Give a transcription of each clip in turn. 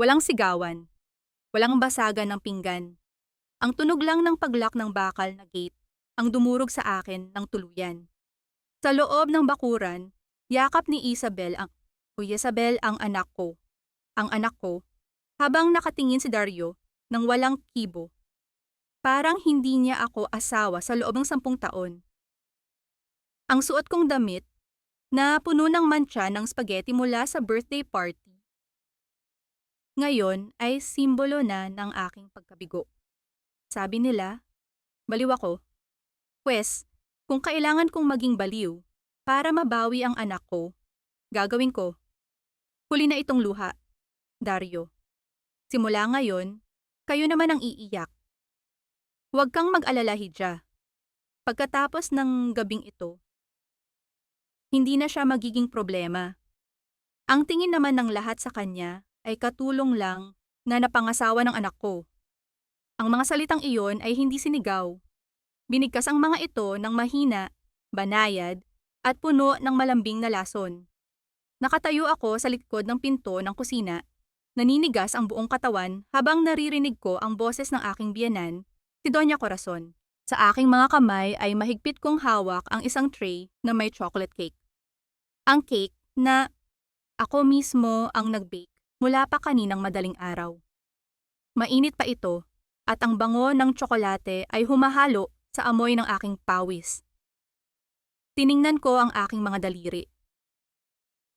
Walang sigawan, walang basagan ng pinggan. Ang tunog lang ng paglock ng bakal na gate ang dumurog sa akin ng tuluyan. Sa loob ng bakuran, yakap ni Isabel ang anak ko. Ang anak ko, habang nakatingin si Dario ng walang kibo. Parang hindi niya ako asawa sa loob ng 10 taon. Ang suot kong damit, na puno ng mantsa ng spaghetti mula sa birthday party, ngayon ay simbolo na ng aking pagkabigo. Sabi nila, baliw ako. Pwes, kung kailangan kong maging baliw para mabawi ang anak ko, gagawin ko. Huli na itong luha, Dario. Simula ngayon, kayo naman ang iiyak. Huwag kang mag-alala, Hidja. Pagkatapos ng gabing ito, hindi na siya magiging problema. Ang tingin naman ng lahat sa kanya ay katulong lang na napangasawa ng anak ko. Ang mga salitang iyon ay hindi sinigaw. Binigkas ang mga ito ng mahina, banayad, at puno ng malambing na lason. Nakatayo ako sa likod ng pinto ng kusina, naninigas ang buong katawan habang naririnig ko ang boses ng aking biyenan, si Doña Corazon. Sa aking mga kamay ay mahigpit kong hawak ang isang tray na may chocolate cake. Ang cake na ako mismo ang nag-bake mula pa kaninang madaling araw. Mainit pa ito at ang bango ng tsokolate ay humahalo sa amoy ng aking pawis. Tiningnan ko ang aking mga daliri.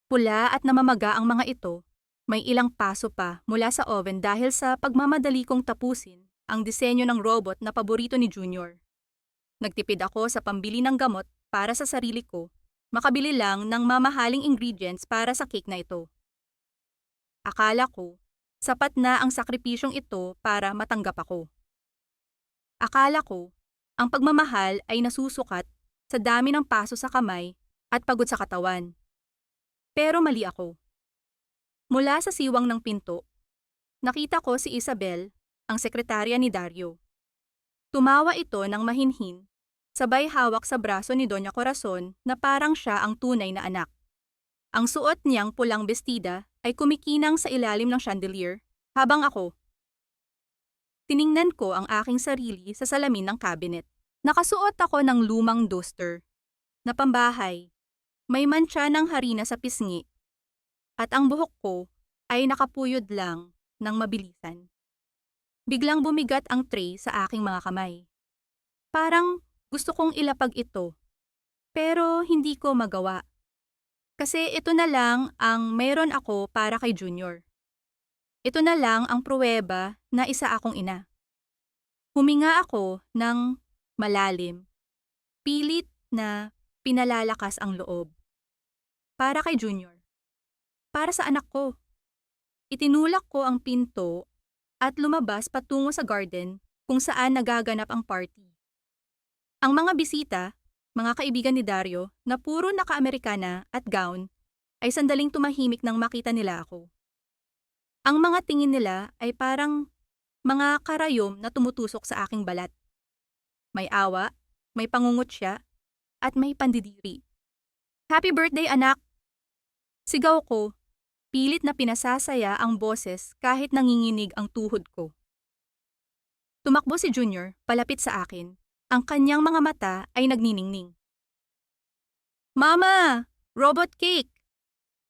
Pula at namamaga ang mga ito, may ilang paso pa mula sa oven dahil sa pagmamadali kong tapusin ang disenyo ng robot na paborito ni Junior. Nagtipid ako sa pambili ng gamot para sa sarili ko, makabili lang ng mamahaling ingredients para sa cake na ito. Akala ko, sapat na ang sakripisyong ito para matanggap ako. Akala ko, ang pagmamahal ay nasusukat sa dami ng paso sa kamay at pagod sa katawan. Pero mali ako. Mula sa siwang ng pinto, nakita ko si Isabel, ang sekretarya ni Dario. Tumawa ito ng mahinhin, sabay hawak sa braso ni Doña Corazon na parang siya ang tunay na anak. Ang suot niyang pulang bestida ay kumikinang sa ilalim ng chandelier, habang ako. Tiningnan ko ang aking sarili sa salamin ng cabinet. Nakasuot ako ng lumang duster na pambahay. May mantsa ng harina sa pisngi at ang buhok ko ay nakapuyod lang ng mabilisan. Biglang bumigat ang tray sa aking mga kamay. Parang gusto kong ilapag ito, pero hindi ko magawa. Kasi ito na lang ang meron ako para kay Junior. Ito na lang ang pruweba na isa akong ina. Huminga ako ng malalim, pilit na pinalalakas ang loob. Para kay Junior. Para sa anak ko. Itinulak ko ang pinto at lumabas patungo sa garden kung saan nagaganap ang party. Ang mga bisita, mga kaibigan ni Dario na puro naka-Amerikana at gown, ay sandaling tumahimik nang makita nila ako. Ang mga tingin nila ay parang mga karayom na tumutusok sa aking balat. May awa, may pangungutya, at may pandidiri. Happy birthday, anak! Sigaw ko, pilit na pinasasaya ang boses kahit nanginginig ang tuhod ko. Tumakbo si Junior palapit sa akin. Ang kanyang mga mata ay nagniningning. Mama! Robot cake!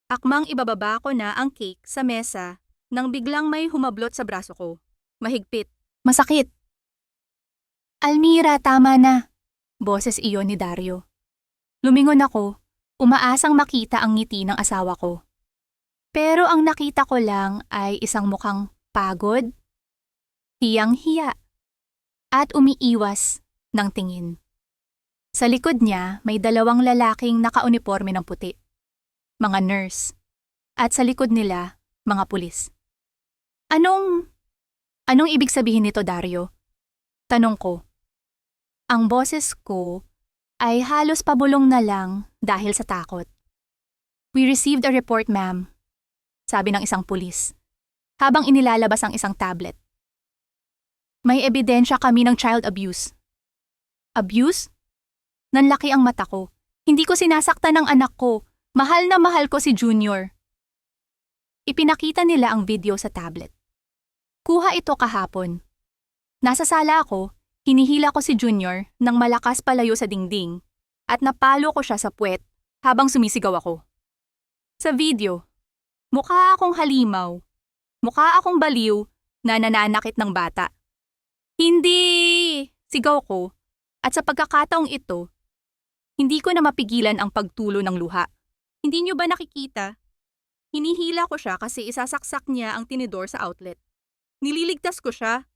Akmang ibababa ko na ang cake sa mesa nang biglang may humablot sa braso ko. Mahigpit. Masakit. Almira, tama na. Boses iyon ni Dario. Lumingon ako, umaasang makita ang ngiti ng asawa ko. Pero ang nakita ko lang ay isang mukhang pagod, hiyang-hiya, at umiiwas ng tingin. Sa likod niya may 2 lalaking nakauniporme ng puti, mga nurse, at sa likod nila, mga pulis. Anong ibig sabihin nito, Dario? Tanong ko. Ang boses ko ay halos pabulong na lang dahil sa takot. We received a report, ma'am, sabi ng isang pulis, habang inilalabas ang isang tablet. May ebidensya kami ng child abuse. Abuse? Nanlaki ang mata ko. Hindi ko sinasaktan ng anak ko. Mahal na mahal ko si Junior. Ipinakita nila ang video sa tablet. Kuha ito kahapon. Nasa sala ako, hinihila ko si Junior nang malakas palayo sa dingding at napalo ko siya sa puwet habang sumisigaw ako. Sa video, mukha akong halimaw, mukha akong baliw na nananakit ng bata. Hindi! Sigaw ko, at sa pagkakataong ito, hindi ko na mapigilan ang pagtulo ng luha. Hindi niyo ba nakikita? Hinihila ko siya kasi isasaksak niya ang tinidor sa outlet. Nililigtas ko siya.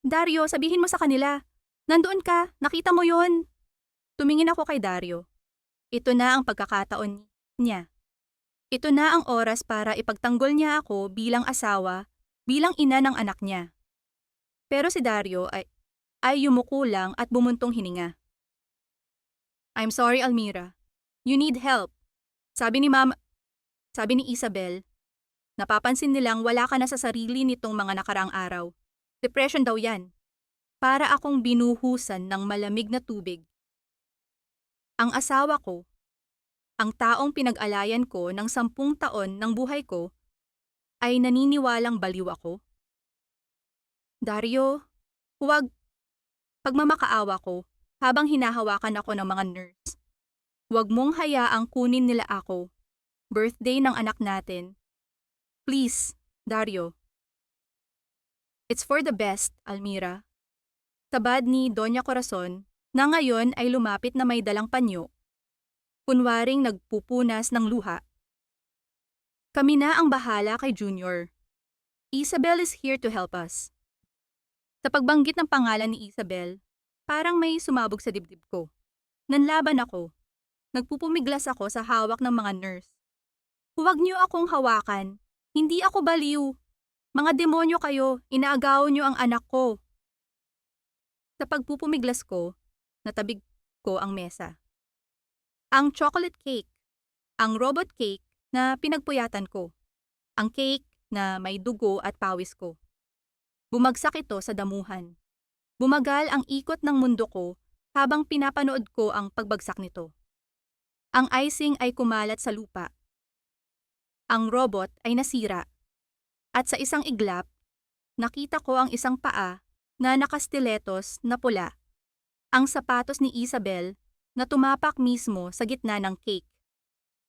Dario, sabihin mo sa kanila. Nandoon ka, nakita mo yon. Tumingin ako kay Dario. Ito na ang pagkakataon niya. Ito na ang oras para ipagtanggol niya ako bilang asawa, bilang ina ng anak niya. Pero si Dario ay yumuko lang at bumuntong hininga. I'm sorry, Almira. You need help. Sabi ni Isabel, napapansin nilang wala ka na sa sarili nitong mga nakaraang araw. Depression daw yan. Para akong binuhusan ng malamig na tubig. Ang asawa ko, ang taong pinag-alayan ko ng 10 taon ng buhay ko, ay naniniwalang baliw ako. Dario, huwag. Pagmamakaawa ko habang hinahawakan ako ng mga nurse. Huwag mong hayaang kunin nila ako. Birthday ng anak natin. Please, Dario. It's for the best, Almira. Tabad ni Doña Corazon na ngayon ay lumapit na may dalang panyo. Kunwaring nagpupunas ng luha. Kami na ang bahala kay Junior. Isabel is here to help us. Sa pagbanggit ng pangalan ni Isabel, parang may sumabog sa dibdib ko. Nanlaban ako. Nagpupumiglas ako sa hawak ng mga nurse. Huwag niyo akong hawakan. Hindi ako baliw. Mga demonyo kayo, inaagaw niyo ang anak ko. Sa pagpupumiglas ko, natabig ko ang mesa. Ang chocolate cake, ang robot cake na pinagpuyatan ko, ang cake na may dugo at pawis ko. Bumagsak ito sa damuhan. Bumagal ang ikot ng mundo ko habang pinapanood ko ang pagbagsak nito. Ang icing ay kumalat sa lupa. Ang robot ay nasira. At sa isang iglap, nakita ko ang isang paa na nakastiletos na pula. Ang sapatos ni Isabel na tumapak mismo sa gitna ng cake.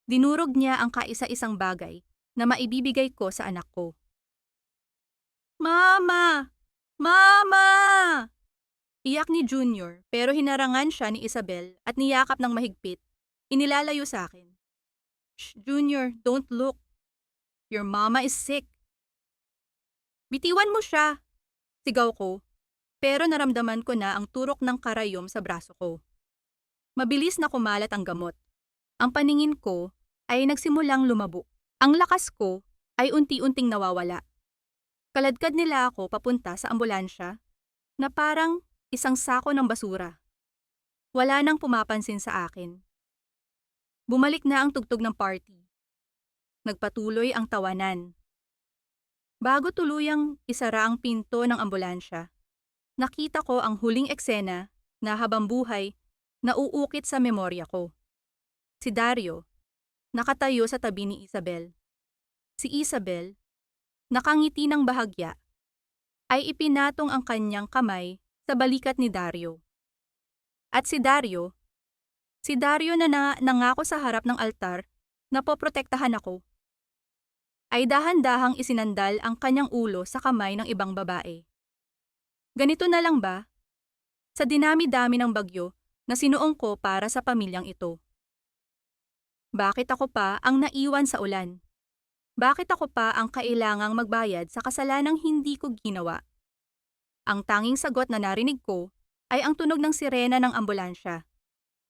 Dinurog niya ang kaisa-isang bagay na maibibigay ko sa anak ko. Mama! Mama! Iyak ni Junior pero hinarangan siya ni Isabel at niyakap ng mahigpit. Inilalayo sa akin. Shh, Junior, don't look. Your mama is sick. Bitiwan mo siya, sigaw ko, pero naramdaman ko na ang turok ng karayom sa braso ko. Mabilis na kumalat ang gamot. Ang paningin ko ay nagsimulang lumabo. Ang lakas ko ay unti-unting nawawala. Kaladkad nila ako papunta sa ambulansya na parang isang sako ng basura. Wala nang pumapansin sa akin. Bumalik na ang tugtog ng party. Nagpatuloy ang tawanan. Bago tuluyang isara ang pinto ng ambulansya, nakita ko ang huling eksena na habang buhay na uukit sa memorya ko. Si Dario, nakatayo sa tabi ni Isabel. Si Isabel, nakangiti ng bahagya, ay ipinatong ang kanyang kamay sa balikat ni Dario. At si Dario na nangako sa harap ng altar na poprotektahan ako, ay dahan-dahang isinandal ang kanyang ulo sa kamay ng ibang babae. Ganito na lang ba? Sa dinami-dami ng bagyo na sinuong ko para sa pamilyang ito. Bakit ako pa ang naiwan sa ulan? Bakit ako pa ang kailangang magbayad sa kasalanang hindi ko ginawa? Ang tanging sagot na narinig ko ay ang tunog ng sirena ng ambulansya,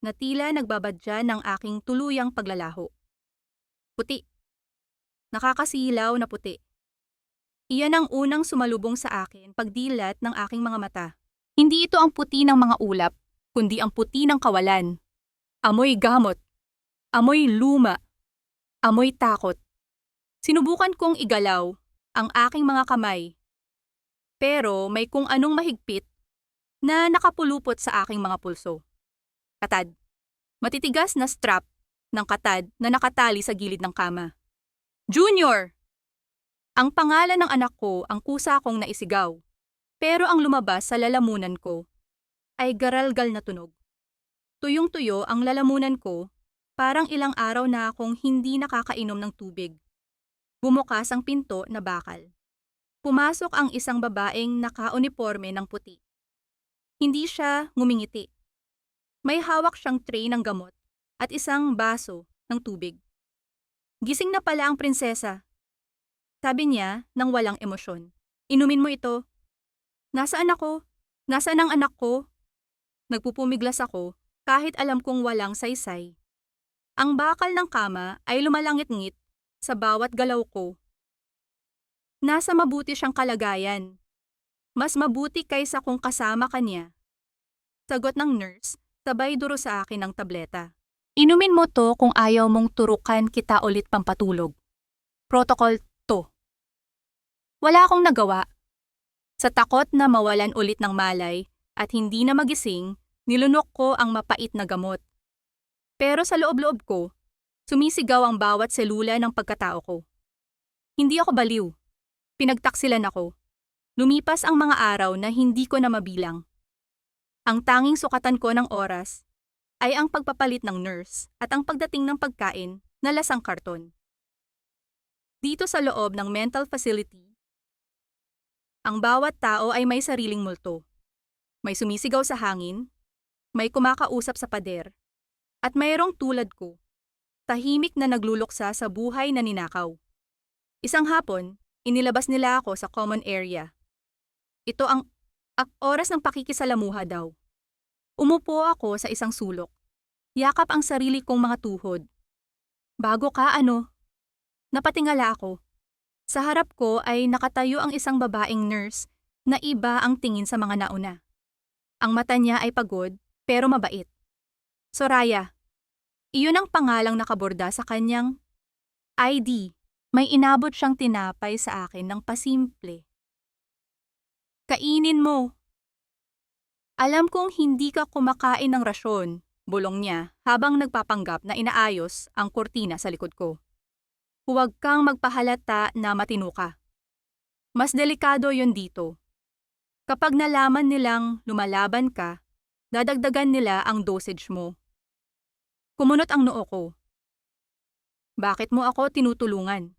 na tila nagbabadya ng aking tuluyang paglalaho. Puti. Nakakasilaw na puti. Iyan ang unang sumalubong sa akin pagdilat ng aking mga mata. Hindi ito ang puti ng mga ulap, kundi ang puti ng kawalan. Amoy gamot. Amoy luma. Amoy takot. Sinubukan kong igalaw ang aking mga kamay. Pero may kung anong mahigpit na nakapulupot sa aking mga pulso. Katad. Matitigas na strap ng katad na nakatali sa gilid ng kama. Junior! Ang pangalan ng anak ko ang kusa kong naisigaw. Pero ang lumabas sa lalamunan ko ay garalgal na tunog. Tuyong-tuyo ang lalamunan ko, parang ilang araw na akong hindi nakakainom ng tubig. Bumukas ang pinto na bakal. Pumasok ang isang babaeng naka-uniforme ng puti. Hindi siya ngumingiti. May hawak siyang tray ng gamot at isang baso ng tubig. Gising na pala ang prinsesa. Sabi niya nang walang emosyon. Inumin mo ito. Nasaan ako? Nasaan ang anak ko? Nagpupumiglas ako kahit alam kong walang saysay. Ang bakal ng kama ay lumalangit-ngit sa bawat galaw ko. Nasa mabuti siyang kalagayan. Mas mabuti kaysa kung kasama ka niya. Sagot ng nurse, sabay duro sa akin ng tableta. Inumin mo to kung ayaw mong turukan kita ulit pampatulog. Protocol to. Wala akong nagawa. Sa takot na mawalan ulit ng malay at hindi na magising, nilunok ko ang mapait na gamot. Pero sa loob-loob ko, sumisigaw ang bawat selula ng pagkatao ko. Hindi ako baliw. Pinagtaksilan ako. Lumipas ang mga araw na hindi ko na mabilang. Ang tanging sukatan ko ng oras ay ang pagpapalit ng nurse at ang pagdating ng pagkain na lasang karton. Dito sa loob ng mental facility, ang bawat tao ay may sariling multo. May sumisigaw sa hangin, may kumakausap sa pader, at mayroong tulad ko, tahimik na nagluluksa sa buhay na ninakaw. Isang hapon, inilabas nila ako sa common area. Ito ang oras ng pakikisalamuha daw. Umupo ako sa isang sulok. Yakap ang sarili kong mga tuhod. Bago ka ano? Napatingala ako. Sa harap ko ay nakatayo ang isang babaeng nurse na iba ang tingin sa mga nauna. Ang mata niya ay pagod pero mabait. Soraya. Iyon ang pangalang nakaborda sa kanyang ID. May inabot siyang tinapay sa akin ng pasimple. Kainin mo. Alam kong hindi ka kumakain ng rasyon, bulong niya habang nagpapanggap na inaayos ang kurtina sa likod ko. Huwag kang magpahalata na matino ka. Mas delikado yon dito. Kapag nalaman nilang lumalaban ka, dadagdagan nila ang dosage mo. Kumunot ang noo ko. Bakit mo ako tinutulungan?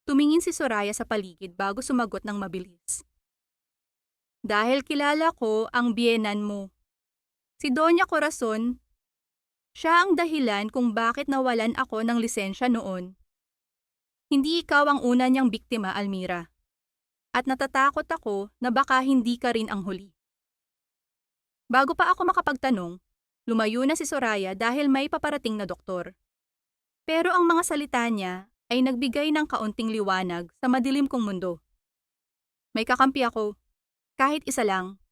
Tumingin si Soraya sa paligid bago sumagot ng mabilis. Dahil kilala ko ang biyenan mo. Si Doña Corazon, siya ang dahilan kung bakit nawalan ako ng lisensya noon. Hindi ikaw ang una niyang biktima, Almira. At natatakot ako na baka hindi ka rin ang huli. Bago pa ako makapagtanong, lumayo na si Soraya dahil may paparating na doktor. Pero ang mga salita niya ay nagbigay ng kaunting liwanag sa madilim kong mundo. May kakampi ako. Kahit isa lang,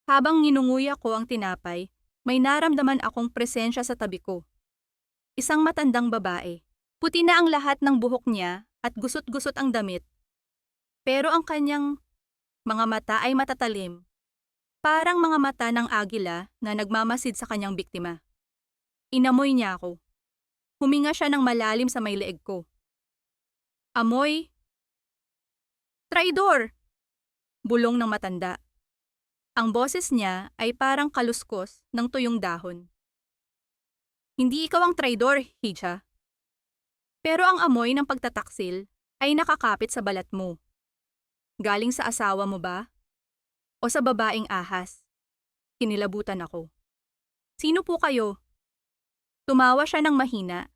habang nginunguya ko ang tinapay, may naramdaman akong presensya sa tabi ko. Isang matandang babae. Puti na ang lahat ng buhok niya at gusot-gusot ang damit. Pero ang kanyang mga mata ay matatalim. Parang mga mata ng agila na nagmamasid sa kanyang biktima. Inamoy niya ako. Huminga siya ng malalim sa may leeg ko. Amoy. Traidor! Bulong ng matanda. Ang boses niya ay parang kaluskos ng tuyong dahon. Hindi ikaw ang traidor, Hija. Pero ang amoy ng pagtataksil ay nakakapit sa balat mo. Galing sa asawa mo ba? O sa babaeng ahas? Kinilabutan ako. Sino po kayo? Tumawa siya ng mahina,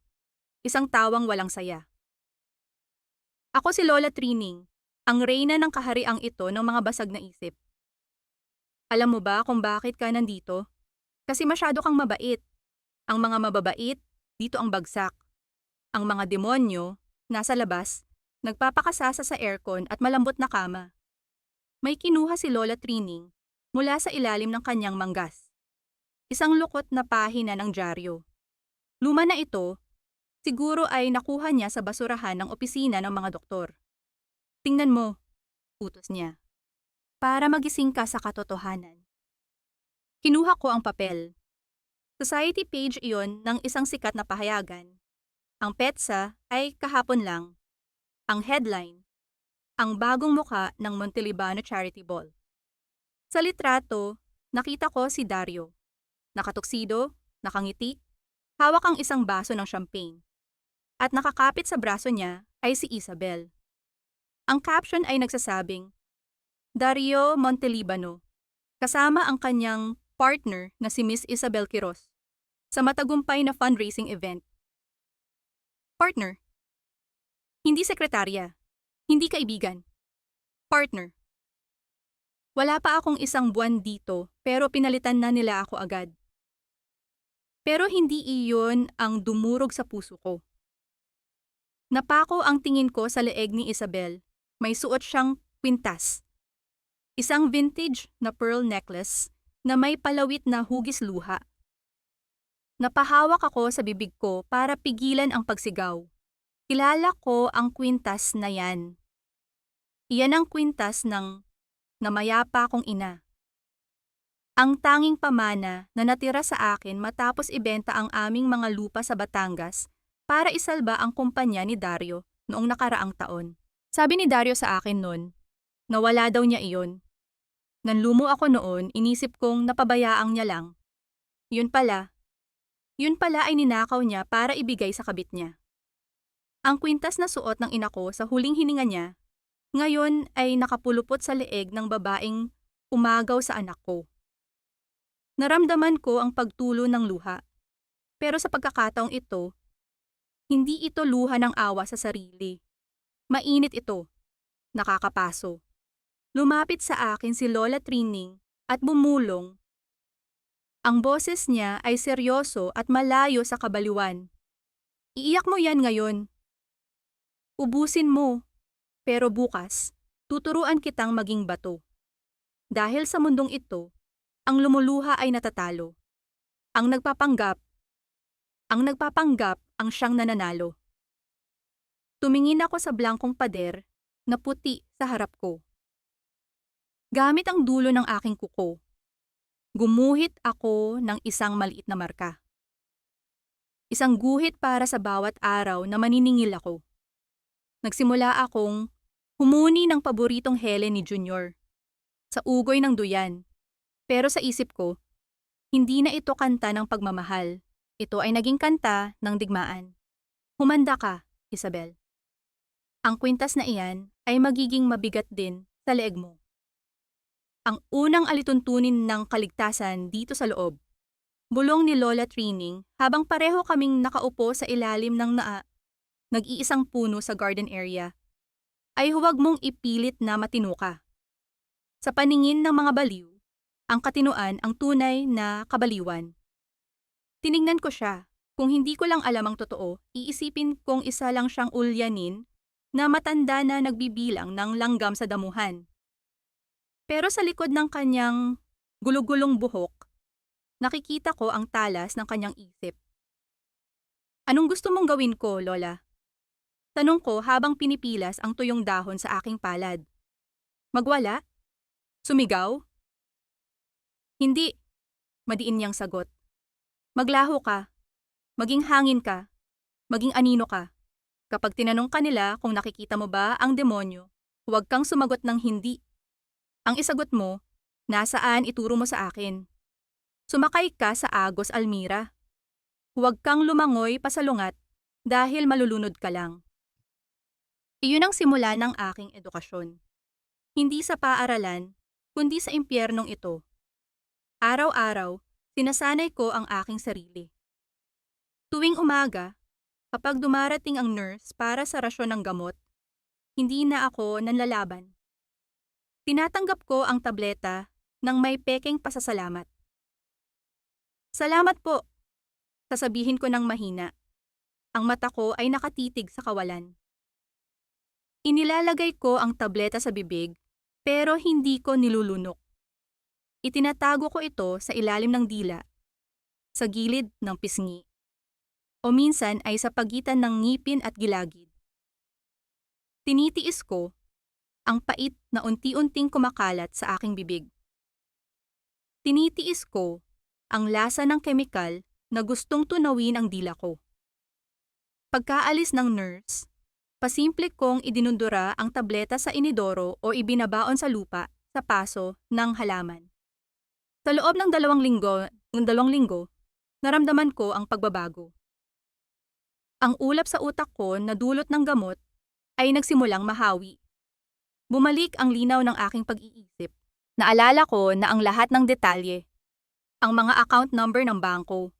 isang tawang walang saya. Ako si Lola Trining, ang reyna ng kahariang ito ng mga basag na isip. Alam mo ba kung bakit ka nandito? Kasi masyado kang mabait. Ang mga mababait, dito ang bagsak. Ang mga demonyo, nasa labas, nagpapakasasa sa aircon at malambot na kama. May kinuha si Lola Trining mula sa ilalim ng kanyang manggas. Isang lukot na pahina ng dyaryo. Luma na ito, siguro ay nakuha niya sa basurahan ng opisina ng mga doktor. Tingnan mo, utos niya. Para magising ka sa katotohanan. Kinuha ko ang papel. Society page iyon ng isang sikat na pahayagan. Ang petsa ay kahapon lang. Ang headline, ang bagong muka ng Montelibano Charity Ball. Sa litrato, nakita ko si Dario. Nakatuksido, nakangiti, hawak ang isang baso ng champagne. At nakakapit sa braso niya ay si Isabel. Ang caption ay nagsasabing, Dario Montelibano, kasama ang kanyang partner na si Miss Isabel Quiros sa matagumpay na fundraising event. Partner. Hindi sekretarya. Hindi kaibigan. Partner. Wala pa akong isang buwan dito pero pinalitan na nila ako agad. Pero hindi iyon ang dumurog sa puso ko. Napako ang tingin ko sa leeg ni Isabel. May suot siyang kwintas. Isang vintage na pearl necklace na may palawit na hugis luha. Napahawak ako sa bibig ko para pigilan ang pagsigaw. Kilala ko ang kwintas na yan. Iyan ang kwintas ng namayapa kong ina. Ang tanging pamana na natira sa akin matapos ibenta ang aming mga lupa sa Batangas para isalba ang kumpanya ni Dario noong nakaraang taon. Sabi ni Dario sa akin noon, nawala daw niya iyon. Nanlumo ako noon, inisip kong napabayaang niya lang. Yun pala ay ninakaw niya para ibigay sa kabit niya. Ang kwintas na suot ng ina ko sa huling hininga niya, ngayon ay nakapulupot sa leeg ng babaeng umagaw sa anak ko. Naramdaman ko ang pagtulo ng luha. Pero sa pagkakataong ito, hindi ito luha ng awa sa sarili. Mainit ito. Nakakapaso. Lumapit sa akin si Lola Trining at bumulong. Ang boses niya ay seryoso at malayo sa kabaliwan. Iiyak mo yan ngayon. Ubusin mo, pero bukas, tuturuan kitang maging bato. Dahil sa mundong ito, ang lumuluha ay natatalo. Ang nagpapanggap ang siyang nananalo. Tumingin ako sa blangkong pader na puti sa harap ko. Gamit ang dulo ng aking kuko, gumuhit ako ng isang maliit na marka. Isang guhit para sa bawat araw na maniningil ako. Nagsimula akong humuni ng paboritong hele ni Junior sa ugoy ng duyan. Pero sa isip ko, hindi na ito kanta ng pagmamahal. Ito ay naging kanta ng digmaan. Humanda ka, Isabel. Ang kwintas na iyan ay magiging mabigat din sa leeg mo. Ang unang alituntunin ng kaligtasan dito sa loob. Bulong ni Lola Trining habang pareho kaming nakaupo sa ilalim ng nag-iisang puno sa garden area, ay huwag mong ipilit na matino ka. Sa paningin ng mga baliw, ang katinuan ang tunay na kabaliwan. Tiningnan ko siya. Kung hindi ko lang alam ang totoo, iisipin kong isa lang siyang ulyanin na matanda na nagbibilang ng langgam sa damuhan. Pero sa likod ng kanyang gulugulong buhok, nakikita ko ang talas ng kanyang isip. Anong gusto mong gawin ko, Lola? Tanong ko habang pinipilas ang tuyong dahon sa aking palad. Magwala? Sumigaw? Hindi, madiin niyang sagot. Maglaho ka, maging hangin ka, maging anino ka. Kapag tinanong ka nila kung nakikita mo ba ang demonyo, huwag kang sumagot ng hindi. Ang isagot mo, nasaan ituro mo sa akin. Sumakay ka sa Agos Almira. Huwag kang lumangoy pasalungat dahil malulunod ka lang. Iyon ang simula ng aking edukasyon. Hindi sa paaralan, kundi sa impyernong ito. Araw-araw, sinasanay ko ang aking sarili. Tuwing umaga, kapag dumarating ang nurse para sa rasyon ng gamot, hindi na ako nanlalaban. Tinatanggap ko ang tableta ng may pekeng pasasalamat. Salamat po, sasabihin ko ng mahina. Ang mata ko ay nakatitig sa kawalan. Inilalagay ko ang tableta sa bibig pero hindi ko nilulunok. Itinatago ko ito sa ilalim ng dila, sa gilid ng pisngi, o minsan ay sa pagitan ng ngipin at gilagid. Tinitiis ko ang pait na unti-unting kumakalat sa aking bibig. Tinitiis ko ang lasa ng kemikal na gustong tunawin ang dila ko. Pagkaalis ng nurse, Pasimple kong idinundura ang tableta sa inidoro o ibinabaon sa lupa sa paso ng halaman. Sa loob ng 2 linggo, naramdaman ko ang pagbabago. Ang ulap sa utak ko na dulot ng gamot ay nagsimulang mahawi. Bumalik ang linaw ng aking pag-iisip. Naalala ko na ang lahat ng detalye, ang mga account number ng bangko,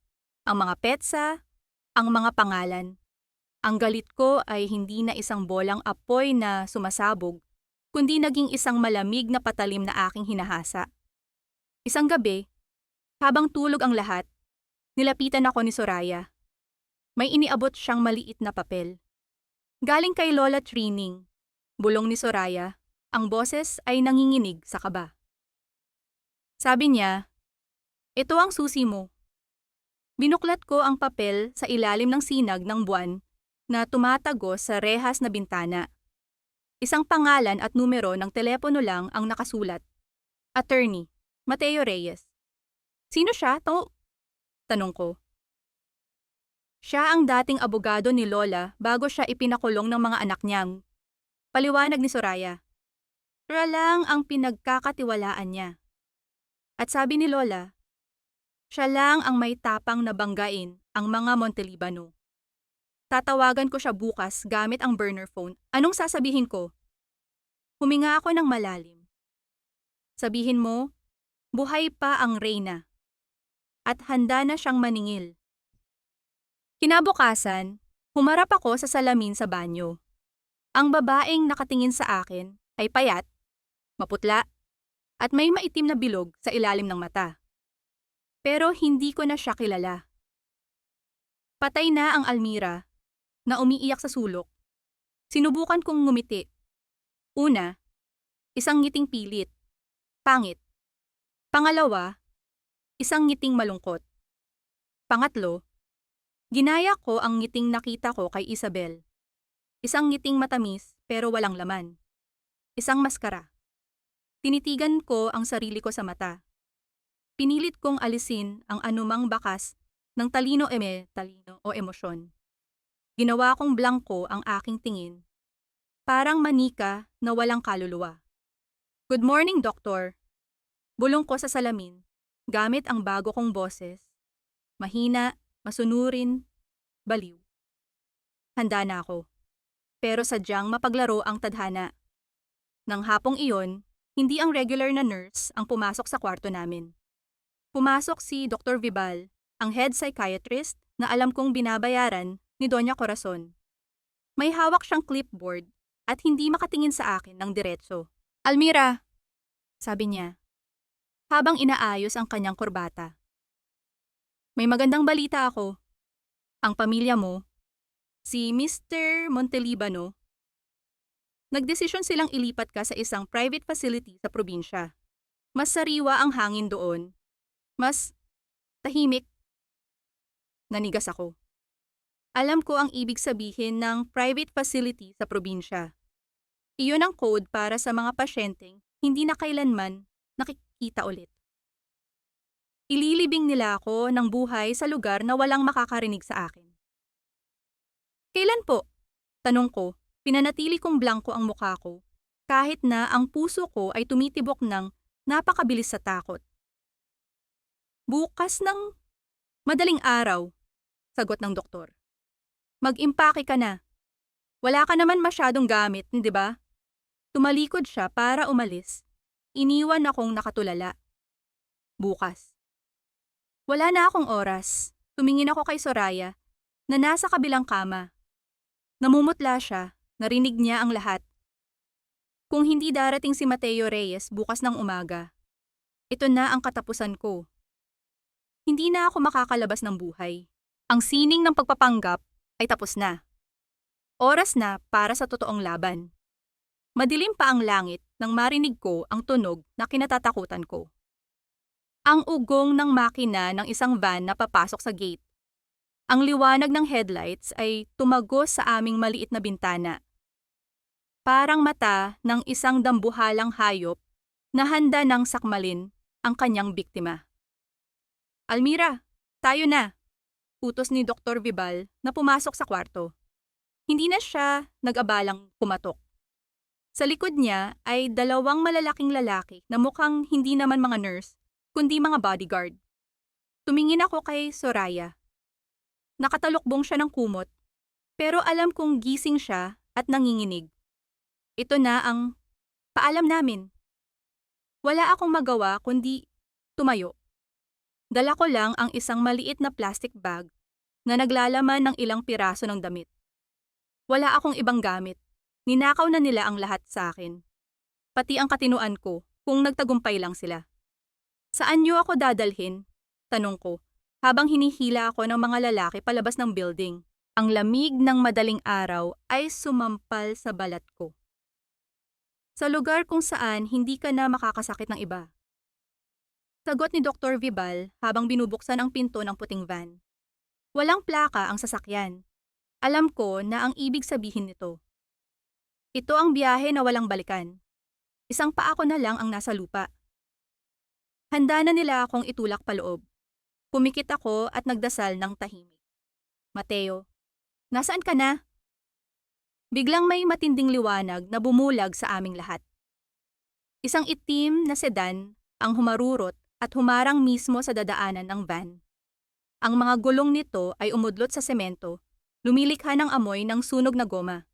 ang mga petsa, ang mga pangalan. Ang galit ko ay hindi na isang bolang apoy na sumasabog, kundi naging isang malamig na patalim na aking hinahasa. Isang gabi, habang tulog ang lahat, nilapitan ako ni Soraya. May iniabot siyang maliit na papel. Galing kay Lola Trining, bulong ni Soraya, ang boses ay nanginginig sa kaba. Sabi niya, "Ito ang susi mo." Binuklat ko ang papel sa ilalim ng sinag ng buwan na tumatagos sa rehas na bintana. Isang pangalan at numero ng telepono lang ang nakasulat. Attorney, Mateo Reyes. Sino siya? Tanong ko. Siya ang dating abogado ni Lola bago siya ipinakulong ng mga anak niyang. Paliwanag ni Soraya. Siya lang ang pinagkakatiwalaan niya. At sabi ni Lola, siya lang ang may tapang na banggain ang mga Montelibano. Tatawagan ko siya bukas gamit ang burner phone. Anong sasabihin ko? Huminga ako ng malalim. Sabihin mo, buhay pa ang reyna. At handa na siyang maningil. Kinabukasan, humarap ako sa salamin sa banyo. Ang babaeng nakatingin sa akin ay payat, maputla, at may maitim na bilog sa ilalim ng mata. Pero hindi ko na siya kilala. Patay na ang Almira na umiiyak sa sulok. Sinubukan kong ngumiti. Una, isang ngiting pilit, pangit. Pangalawa, isang ngiting malungkot. Pangatlo, ginaya ko ang ngiting nakita ko kay Isabel. Isang ngiting matamis pero walang laman. Isang maskara. Tinitigan ko ang sarili ko sa mata. Pinilit kong alisin ang anumang bakas ng talino o emosyon. Ginawa kong blangko ang aking tingin. Parang manika na walang kaluluwa. Good morning, Doktor. Bulong ko sa salamin, gamit ang bago kong boses. Mahina, masunurin, baliw. Handa na ako. Pero sadyang mapaglaro ang tadhana. Nang hapong iyon, hindi ang regular na nurse ang pumasok sa kwarto namin. Pumasok si Dr. Vibal, ang head psychiatrist na alam kong binabayaran ni Doña Corazon. May hawak siyang clipboard at hindi makatingin sa akin ng diretso. Almira, sabi niya, habang inaayos ang kanyang kurbata. May magandang balita ako. Ang pamilya mo, si Mr. Montelibano, nagdesisyon silang ilipat ka sa isang private facility sa probinsya. Mas sariwa ang hangin doon. Mas tahimik. Nanigas ako. Alam ko ang ibig sabihin ng private facility sa probinsya. Iyon ang code para sa mga pasyenteng hindi na kailanman nakikita ulit. Ililibing nila ako ng buhay sa lugar na walang makakarinig sa akin. Kailan po? Tanong ko, pinanatili kong blangko ang mukha ko, kahit na ang puso ko ay tumitibok ng napakabilis sa takot. Bukas ng madaling araw, sagot ng doktor. Mag-impake ka na. Wala ka naman masyadong gamit, di ba? Tumalikod siya para umalis. Iniwan akong nakatulala. Bukas. Wala na akong oras. Tumingin ako kay Soraya na nasa kabilang kama. Namumutla siya, narinig niya ang lahat. Kung hindi darating si Mateo Reyes bukas ng umaga, ito na ang katapusan ko. Hindi na ako makakalabas ng buhay. Ang sining ng pagpapanggap ay tapos na. Oras na para sa totoong laban. Madilim pa ang langit nang marinig ko ang tunog na kinatatakutan ko. Ang ugong ng makina ng isang van na papasok sa gate. Ang liwanag ng headlights ay tumagos sa aming maliit na bintana. Parang mata ng isang dambuhalang hayop na handa ng sakmalin ang kanyang biktima. Almira, tayo na! Utos ni Dr. Vibal na pumasok sa kwarto. Hindi na siya nag-abalang kumatok. Sa likod niya ay dalawang malalaking lalaki na mukhang hindi naman mga nurse, kundi mga bodyguard. Tumingin ako kay Soraya. Nakatalukbong siya ng kumot, pero alam kong gising siya at nanginginig. Ito na ang paalam namin. Wala akong magawa kundi tumayo. Dala ko lang ang isang maliit na plastic bag na naglalaman ng ilang piraso ng damit. Wala akong ibang gamit. Ninakaw na nila ang lahat sa akin. Pati ang katinuan ko kung nagtagumpay lang sila. Saan niyo ako dadalhin? Tanong ko, habang hinihila ako ng mga lalaki palabas ng building. Ang lamig ng madaling araw ay sumampal sa balat ko. Sa lugar kung saan hindi ka na makakasakit ng iba. Sagot ni Dr. Vibal habang binubuksan ang pinto ng puting van. Walang plaka ang sasakyan. Alam ko na ang ibig sabihin nito. Ito ang biyahe na walang balikan. Isang paa ko na lang ang nasa lupa. Handa na nila akong itulak paloob. Pumikit ako at nagdasal ng tahimik. Mateo, nasaan ka na? Biglang may matinding liwanag na bumulag sa aming lahat. Isang itim na sedan ang humarurot at humarang mismo sa dadaanan ng van. Ang mga gulong nito ay umudlot sa semento, lumilikha ng amoy ng sunog na goma.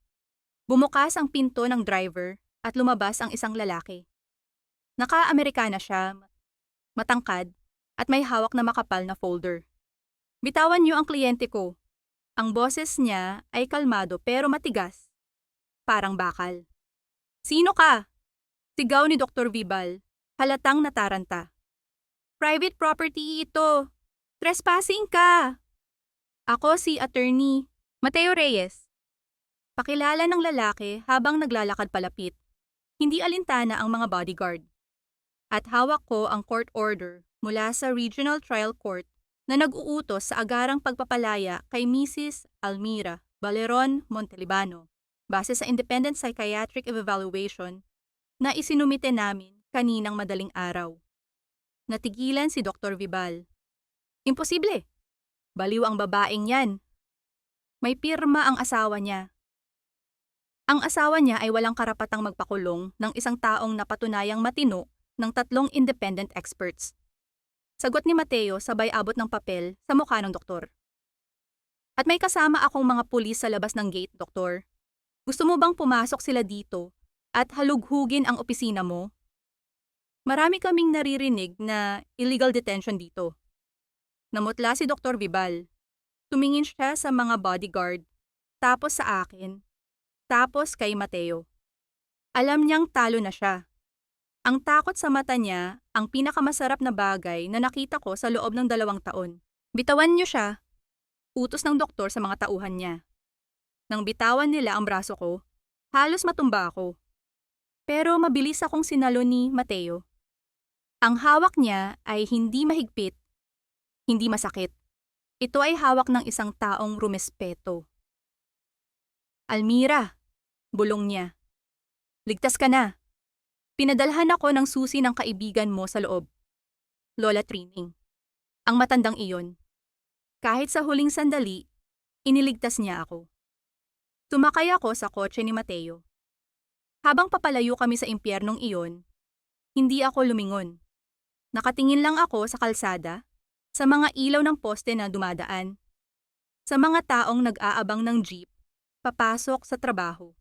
Bumukas ang pinto ng driver at lumabas ang isang lalaki. Naka-Amerikana siya, matangkad, at may hawak na makapal na folder. Bitawan niyo ang kliyente ko. Ang boses niya ay kalmado pero matigas. Parang bakal. Sino ka? Sigaw ni Dr. Vibal, halatang nataranta. Private property ito. Trespassing ka. Ako si Attorney Mateo Reyes. Pakilala ng lalaki habang naglalakad palapit. Hindi alintana ang mga bodyguard. At hawak ko ang court order mula sa Regional Trial Court na nag-uutos sa agarang pagpapalaya kay Mrs. Almira Baleron Montelibano base sa Independent Psychiatric Evaluation na isinumite namin kaninang madaling araw. Natigilan si Dr. Vibal. Imposible. Baliw ang babaeng yan. May pirma ang asawa niya. Ang asawa niya ay walang karapatang magpakulong ng isang taong napatunayang matino ng 3 independent experts. Sagot ni Mateo sabay abot ng papel sa mukha ng doktor. At may kasama akong mga pulis sa labas ng gate, doktor. Gusto mo bang pumasok sila dito at halughugin ang opisina mo? Marami kaming naririnig na illegal detention dito. Namutla si Dr. Vibal. Tumingin siya sa mga bodyguard, tapos sa akin. Tapos kay Mateo. Alam niyang talo na siya. Ang takot sa mata niya ang pinakamasarap na bagay na nakita ko sa loob ng 2 taon. Bitawan niyo siya. Utos ng doktor sa mga tauhan niya. Nang bitawan nila ang braso ko, halos matumba ako. Pero mabilis akong sinalo ni Mateo. Ang hawak niya ay hindi mahigpit, hindi masakit. Ito ay hawak ng isang taong rumespeto. Almira, bulong niya. Ligtas ka na. Pinadalhan ako ng susi ng kaibigan mo sa loob. Lola Trining. Ang matandang iyon. Kahit sa huling sandali, iniligtas niya ako. Tumakay ako sa kotse ni Mateo. Habang papalayo kami sa impyernong iyon, hindi ako lumingon. Nakatingin lang ako sa kalsada, sa mga ilaw ng poste na dumadaan, sa mga taong nag-aabang ng jeep, papasok sa trabaho.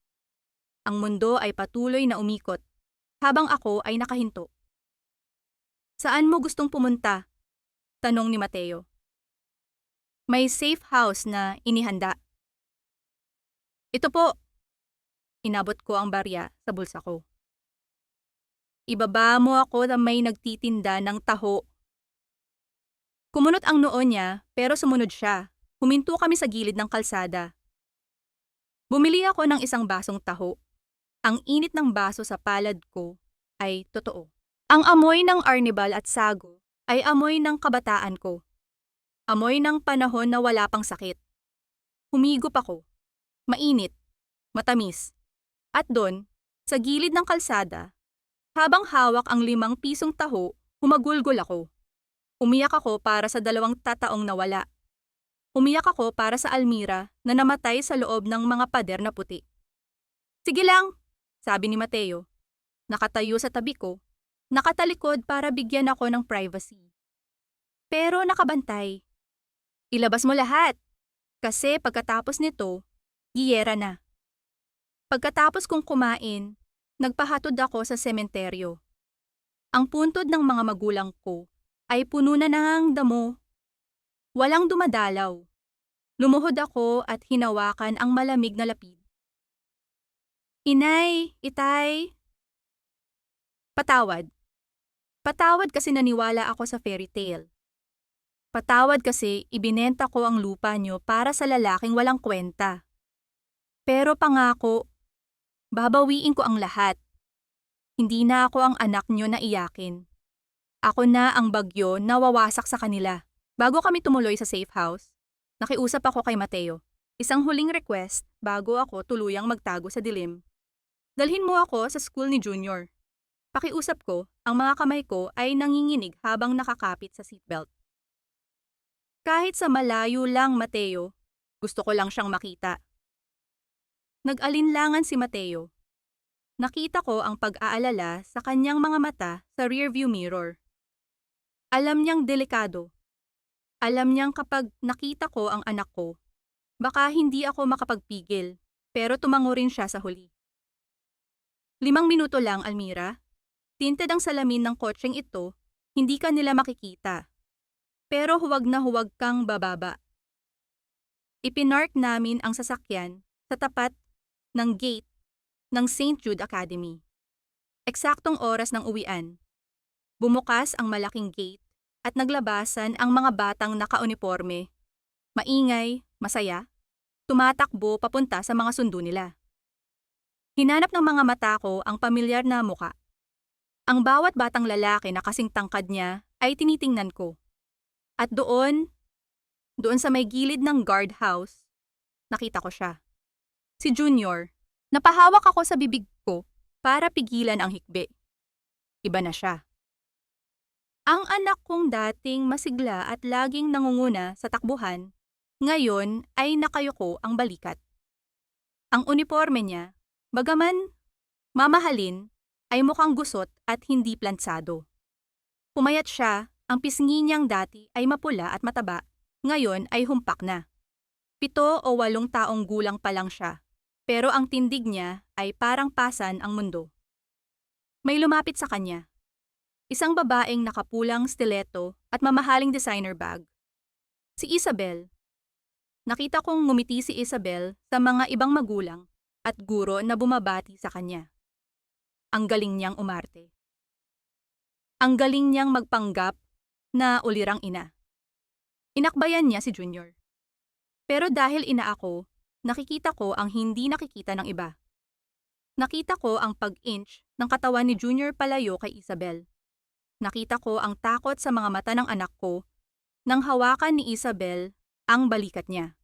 Ang mundo ay patuloy na umikot, habang ako ay nakahinto. Saan mo gustong pumunta? Tanong ni Mateo. May safe house na inihanda. Ito po. Inabot ko ang barya sa bulsa ko. Ibaba mo ako na may nagtitinda ng taho. Kumunot ang noo niya pero sumunod siya. Huminto kami sa gilid ng kalsada. Bumili ako ng isang basong taho. Ang init ng baso sa palad ko ay totoo. Ang amoy ng arnibal at sago ay amoy ng kabataan ko. Amoy ng panahon na wala pang sakit. Humigop ako. Mainit. Matamis. At doon, sa gilid ng kalsada, habang hawak ang 5 pisong taho, humagulgol ako. Umiyak ako para sa 2 tataong nawala. Umiyak ako para sa Almira na namatay sa loob ng mga pader na puti. Sige lang, sabi ni Mateo. Nakatayo sa tabi ko, nakatalikod para bigyan ako ng privacy. Pero nakabantay. Ilabas mo lahat, kasi pagkatapos nito, giyera na. Pagkatapos kong kumain, nagpahatod ako sa sementeryo. Ang puntod ng mga magulang ko ay puno na ng damo. Walang dumadalaw. Lumuhod ako at hinawakan ang malamig na lapid. Inay, itay. Patawad. Patawad kasi naniwala ako sa fairy tale. Patawad kasi ibinenta ko ang lupa niyo para sa lalaking walang kwenta. Pero pangako, babawiin ko ang lahat. Hindi na ako ang anak niyo na iyakin. Ako na ang bagyo na wawasak sa kanila. Bago kami tumuloy sa safe house, nakiusap ako kay Mateo. Isang huling request bago ako tuluyang magtago sa dilim. Dalhin mo ako sa school ni Junior. Pakiusap ko, ang mga kamay ko ay nanginginig habang nakakapit sa seatbelt. Kahit sa malayo lang, Mateo, gusto ko lang siyang makita. Nag-alinlangan si Mateo. Nakita ko ang pag-aalala sa kanyang mga mata sa rearview mirror. Alam niyang delikado. Alam niyang kapag nakita ko ang anak ko, baka hindi ako makapagpigil, pero tumango rin siya sa huli. 5 minuto lang, Almira. Tinted ang salamin ng kotseng ito, hindi ka nila makikita. Pero huwag na huwag kang bababa. Ipinark namin ang sasakyan sa tapat ng gate ng St. Jude Academy. Eksaktong oras ng uwian. Bumukas ang malaking gate at naglabasan ang mga batang naka-uniforme. Maingay, masaya, tumatakbo papunta sa mga sundo nila. Hinanap ng mga mata ko ang pamilyar na muka. Ang bawat batang lalaki na kasing tangkad niya ay tinitingnan ko. At doon sa may gilid ng guardhouse, nakita ko siya. Si Junior. Napahawak ako sa bibig ko para pigilan ang hikbi. Iba na siya. Ang anak kong dating masigla at laging nangunguna sa takbuhan, ngayon ay nakayuko ang balikat. Ang uniforme niya, bagaman mamahalin, ay mukhang gusot at hindi plansado. Pumayat siya, ang pisngi niyang dati ay mapula at mataba, ngayon ay humpak na. 7 o 8 taong gulang pa lang siya, pero ang tindig niya ay parang pasan ang mundo. May lumapit sa kanya. Isang babaeng nakapulang stiletto at mamahaling designer bag. Si Isabel. Nakita kong ngumiti si Isabel sa mga ibang magulang at guro na bumabati sa kanya. Ang galing niyang umarte. Ang galing niyang magpanggap na ulirang ina. Inakbayan niya si Junior. Pero dahil ina ako, nakikita ko ang hindi nakikita ng iba. Nakita ko ang pag-inch ng katawan ni Junior palayo kay Isabel. Nakita ko ang takot sa mga mata ng anak ko nang hawakan ni Isabel ang balikat niya.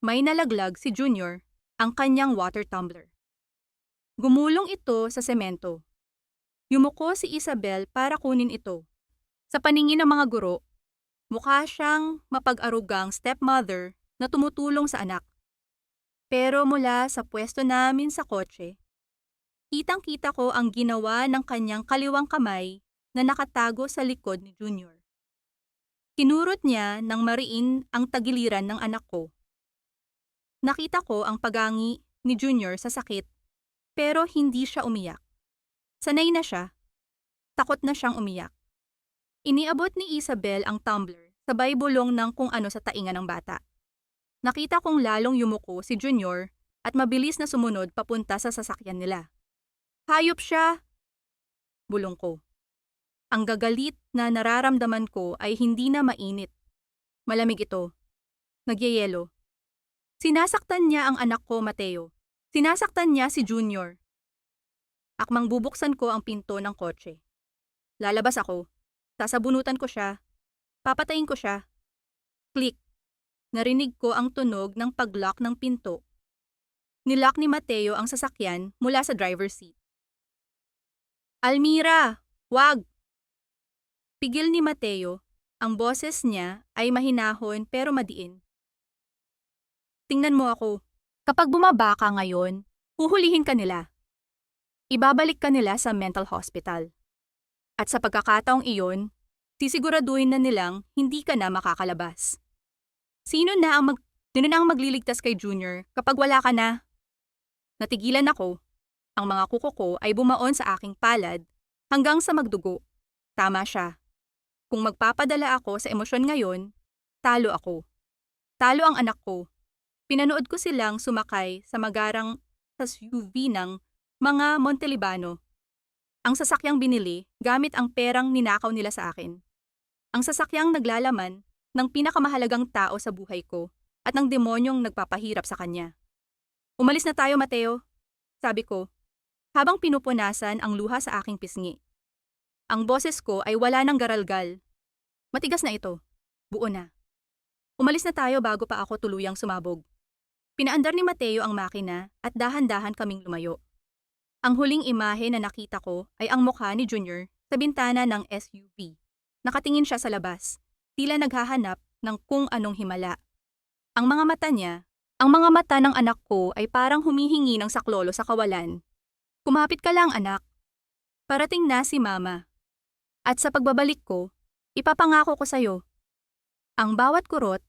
May nalaglag si Junior, ang kanyang water tumbler. Gumulong ito sa semento. Yumuko si Isabel para kunin ito. Sa paningin ng mga guro, mukha siyang mapag-arugang stepmother na tumutulong sa anak. Pero mula sa pwesto namin sa kotse, kitang-kita ko ang ginawa ng kanyang kaliwang kamay na nakatago sa likod ni Junior. Kinurot niya ng mariin ang tagiliran ng anak ko. Nakita ko ang pagangi ni Junior sa sakit, pero hindi siya umiyak. Sanay na siya. Takot na siyang umiyak. Iniabot ni Isabel ang tumbler, sabay bulong ng kung ano sa tainga ng bata. Nakita kong lalong yumuko si Junior at mabilis na sumunod papunta sa sasakyan nila. Hayop siya! Bulong ko. Ang gagalit na nararamdaman ko ay hindi na mainit. Malamig ito. Nagyayelo. Sinasaktan niya ang anak ko, Mateo. Sinasaktan niya si Junior. Akmang bubuksan ko ang pinto ng kotse. Lalabas ako. Sasabunutan ko siya. Papatayin ko siya. Click. Narinig ko ang tunog ng pag-lock ng pinto. Nilock ni Mateo ang sasakyan mula sa driver's seat. Almira! Wag! Pigil ni Mateo, ang boses niya ay mahinahon pero madiin. tingnan mo ako. Kapag bumaba ka ngayon, huhulihin ka nila. Ibabalik ka nila sa mental hospital. At sa pagkakataong iyon, sisiguraduhin na nilang hindi ka na makakalabas. Sino na ang magliligtas kay Junior kapag wala ka na? Natigilan ako. Ang mga kuko ko ay bumaon sa aking palad hanggang sa magdugo. Tama siya. Kung magpapadala ako sa emosyon ngayon, talo ako. Talo ang anak ko. Pinanood ko silang sumakay sa magarang SUV ng mga Montelibano. Ang sasakyang binili gamit ang perang ninakaw nila sa akin. Ang sasakyang naglalaman ng pinakamahalagang tao sa buhay ko at ng demonyong nagpapahirap sa kanya. Umalis na tayo, Mateo, sabi ko, habang pinupunasan ang luha sa aking pisngi. Ang boses ko ay wala ng garalgal. Matigas na ito. Buo na. Umalis na tayo bago pa ako tuluyang sumabog. Pinaandar ni Mateo ang makina at dahan-dahan kaming lumayo. Ang huling imahe na nakita ko ay ang mukha ni Junior sa bintana ng SUV. Nakatingin siya sa labas, tila naghahanap ng kung anong himala. Ang mga mata ng anak ko ay parang humihingi ng saklolo sa kawalan. Kumapit ka lang, anak. Parating na si Mama. At sa pagbabalik ko, ipapangako ko sa'yo. Ang bawat kurot,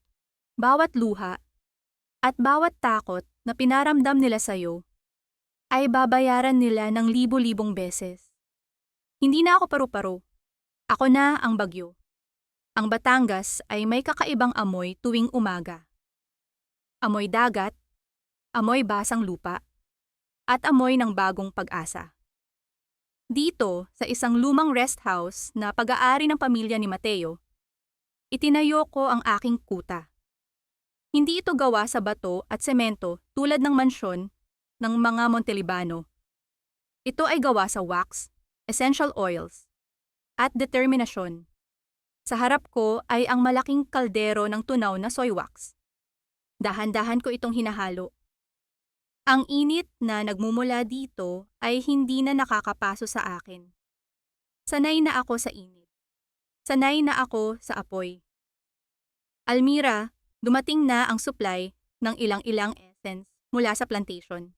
bawat luha, at bawat takot na pinaramdam nila sa'yo, ay babayaran nila ng libo-libong beses. Hindi na ako paru-paro. Ako na ang bagyo. Ang Batangas ay may kakaibang amoy tuwing umaga. Amoy dagat, amoy basang lupa, at amoy ng bagong pag-asa. Dito, sa isang lumang rest house na pag-aari ng pamilya ni Mateo, itinayo ko ang aking kuta. Hindi ito gawa sa bato at semento tulad ng mansyon ng mga Montelibano. Ito ay gawa sa wax, essential oils, at determinasyon. Sa harap ko ay ang malaking kaldero ng tunaw na soy wax. Dahan-dahan ko itong hinahalo. Ang init na nagmumula dito ay hindi na nakakapaso sa akin. Sanay na ako sa init. Sanay na ako sa apoy. Almira, dumating na ang supply ng ilang-ilang essence mula sa plantation.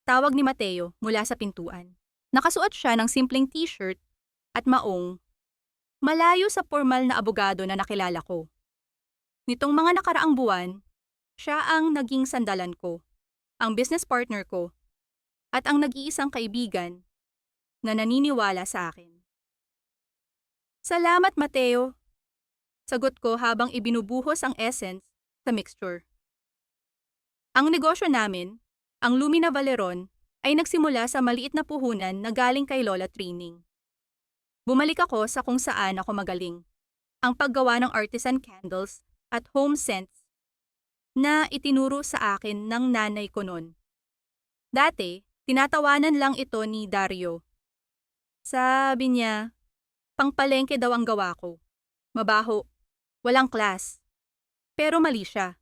Tawag ni Mateo mula sa pintuan. Nakasuot siya ng simpleng t-shirt at maong, malayo sa formal na abogado na nakilala ko. Nitong mga nakaraang buwan, siya ang naging sandalan ko, ang business partner ko, at ang nag-iisang kaibigan na naniniwala sa akin. Salamat, Mateo. Sagot ko habang ibinubuhos ang essence sa mixture. Ang negosyo namin, ang Lumina Valeron, ay nagsimula sa maliit na puhunan na galing kay Lola Trining. Bumalik ako sa kung saan ako magaling, ang paggawa ng artisan candles at home scents na itinuro sa akin ng nanay ko noon. Dati, tinatawanan lang ito ni Dario. Sabi niya, pangpalengke daw ang gawa ko. Mabaho, walang class. Pero mali siya.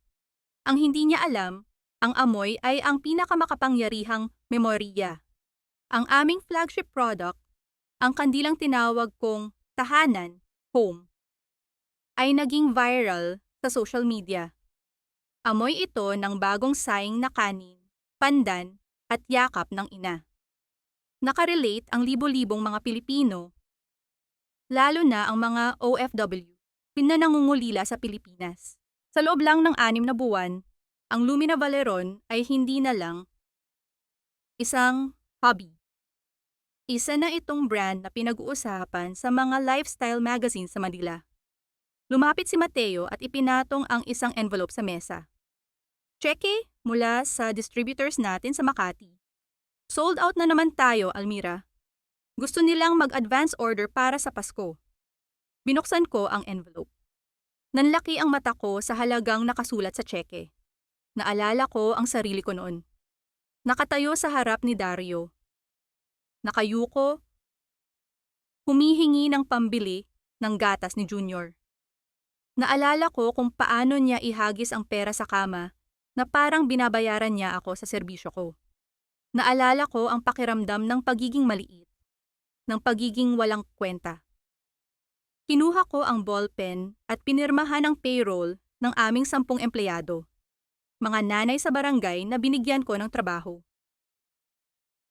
Ang hindi niya alam, ang amoy ay ang pinakamakapangyarihang memorya. Ang aming flagship product, ang kandilang tinawag kong tahanan, home, ay naging viral sa social media. Amoy ito ng bagong saing na kanin, pandan, at yakap ng ina. Nakarelate ang libo-libong mga Pilipino, lalo na ang mga OFW, na nangungulila sa Pilipinas. Sa loob lang ng 6 na buwan, ang Lumina Valeron ay hindi na lang isang hobby. Isa na itong brand na pinag-uusapan sa mga lifestyle magazine sa Manila. Lumapit si Mateo at ipinatong ang isang envelope sa mesa. Cheque mula sa distributors natin sa Makati. Sold out na naman tayo, Almira. Gusto nilang mag-advance order para sa Pasko. Binuksan ko ang envelope. Nanlaki ang mata ko sa halagang nakasulat sa cheque. Naalala ko ang sarili ko noon. Nakatayo sa harap ni Dario. Nakayuko, humihingi ng pambili ng gatas ni Junior. Naalala ko kung paano niya ihagis ang pera sa kama na parang binabayaran niya ako sa serbisyo ko. Naalala ko ang pakiramdam ng pagiging maliit, ng pagiging walang kwenta. Kinuha ko ang ballpen at pinirmahan ang payroll ng aming 10 empleyado. mga nanay sa barangay na binigyan ko ng trabaho.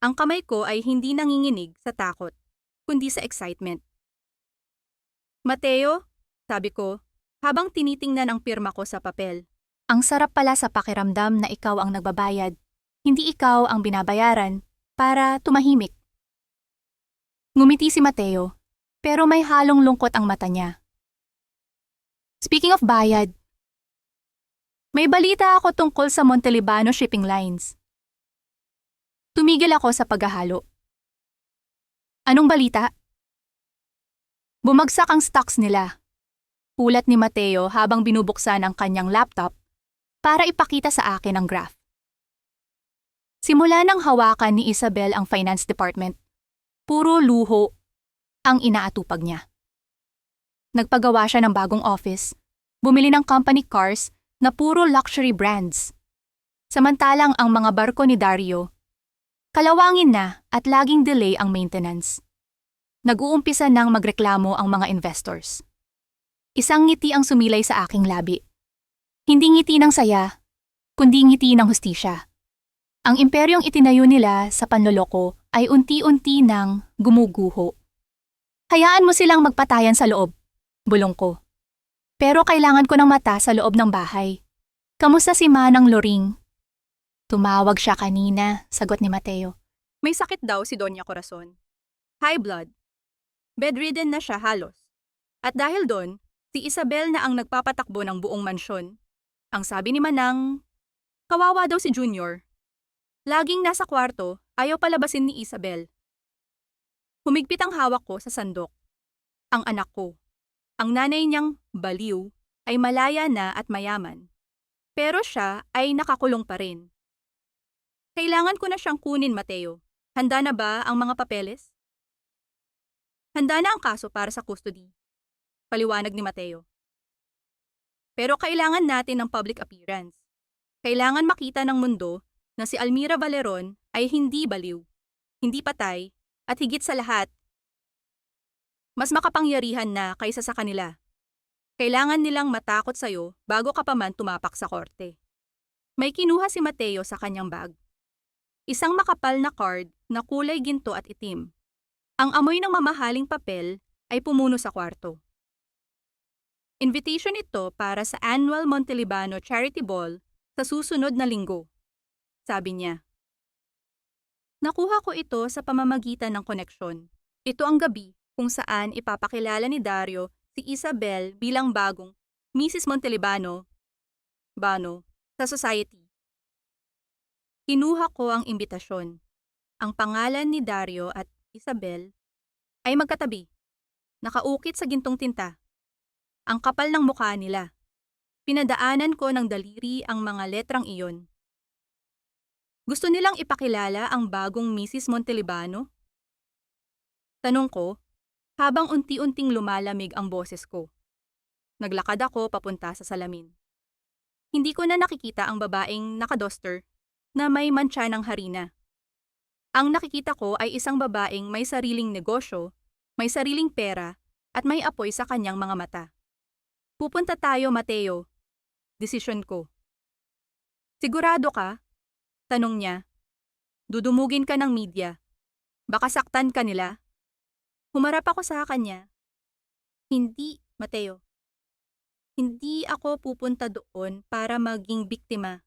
Ang kamay ko ay hindi nanginginig sa takot, kundi sa excitement. Mateo, sabi ko, habang tinitingnan ang pirma ko sa papel. Ang sarap pala sa pakiramdam na ikaw ang nagbabayad, hindi ikaw ang binabayaran, para tumahimik. Ngumiti si Mateo, pero may halong lungkot ang mata niya. Speaking of bayad, may balita ako tungkol sa Montelibano Shipping Lines. Tumigil ako sa paghahalo. Anong balita? Bumagsak ang stocks nila. Ulat ni Mateo habang binubuksan ang kanyang laptop para ipakita sa akin ang graph. Simula nang hawakan ni Isabel ang finance department, puro luho ang inaatupag niya. Nagpagawa siya ng bagong office, bumili ng company cars na puro luxury brands. Samantalang ang mga barko ni Dario, kalawangin na at laging delay ang maintenance. Nag-uumpisa nang magreklamo ang mga investors. Isang ngiti ang sumilay sa aking labi. Hindi ngiti ng saya, kundi ngiti ng hustisya. Ang imperyong itinayo nila sa panloloko ay unti-unti nang gumuguho. Hayaan mo silang magpatayan sa loob, bulong ko. Pero kailangan ko ng mata sa loob ng bahay. Kamusta si Manang Loring? Tumawag siya kanina, sagot ni Mateo. May sakit daw si Doña Corazon. High blood. Bedridden na siya halos. At dahil doon, si Isabel na ang nagpapatakbo ng buong mansyon. Ang sabi ni Manang, kawawa daw si Junior. Laging nasa kwarto, ayaw palabasin ni Isabel. Humigpit ang hawak ko sa sandok. Ang anak ko, ang nanay niyang baliw, ay malaya na at mayaman. Pero siya ay nakakulong pa rin. Kailangan ko na siyang kunin, Mateo. Handa na ba ang mga papeles? Handa na ang kaso para sa custody. Paliwanag ni Mateo. Pero kailangan natin ng public appearance. Kailangan makita ng mundo na si Almira Valeron ay hindi baliw, hindi patay, at higit sa lahat, mas makapangyarihan na kaysa sa kanila. Kailangan nilang matakot sa'yo bago ka pa man tumapak sa korte. May kinuha si Mateo sa kanyang bag. Isang makapal na card na kulay ginto at itim. Ang amoy ng mamahaling papel ay pumuno sa kwarto. Invitation ito para sa annual Montelibano Charity Ball sa susunod na linggo, sabi niya. Nakuha ko ito sa pamamagitan ng koneksyon. Ito ang gabi kung saan ipapakilala ni Dario si Isabel bilang bagong Mrs. Montelibano sa society. Kinuha ko ang imbitasyon. Ang pangalan ni Dario at Isabel ay magkatabi, nakaukit sa gintong tinta. Ang kapal ng mukha nila. Pinadaanan ko ng daliri ang mga letrang iyon. Gusto nilang ipakilala ang bagong Mrs. Montelibano? Tanong ko, habang unti-unting lumalamig ang boses ko. Naglakad ako papunta sa salamin. Hindi ko na nakikita ang babaeng nakadoster na may mantsa ng harina. Ang nakikita ko ay isang babaeng may sariling negosyo, may sariling pera, at may apoy sa kanyang mga mata. Pupunta tayo, Mateo. Desisyon ko. Sigurado ka? Tanong niya. Dudumugin ka ng media. Baka saktan ka nila. Humarap ako sa kanya. Hindi, Mateo. Hindi ako pupunta doon para maging biktima.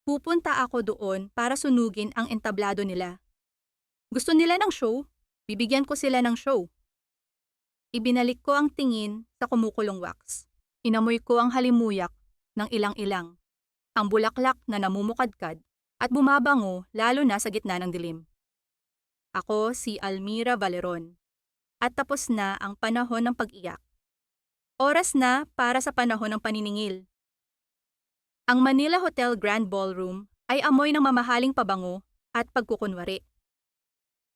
Pupunta ako doon para sunugin ang entablado nila. Gusto nila ng show? Bibigyan ko sila ng show. Ibinalik ko ang tingin sa kumukulong wax. Inamoy ko ang halimuyak ng ilang-ilang, ang bulaklak na namumukadkad at bumabango lalo na sa gitna ng dilim. Ako si Almira Valeron at tapos na ang panahon ng pag-iyak. Oras na para sa panahon ng paniningil. Ang Manila Hotel Grand Ballroom ay amoy ng mamahaling pabango at pagkukunwari.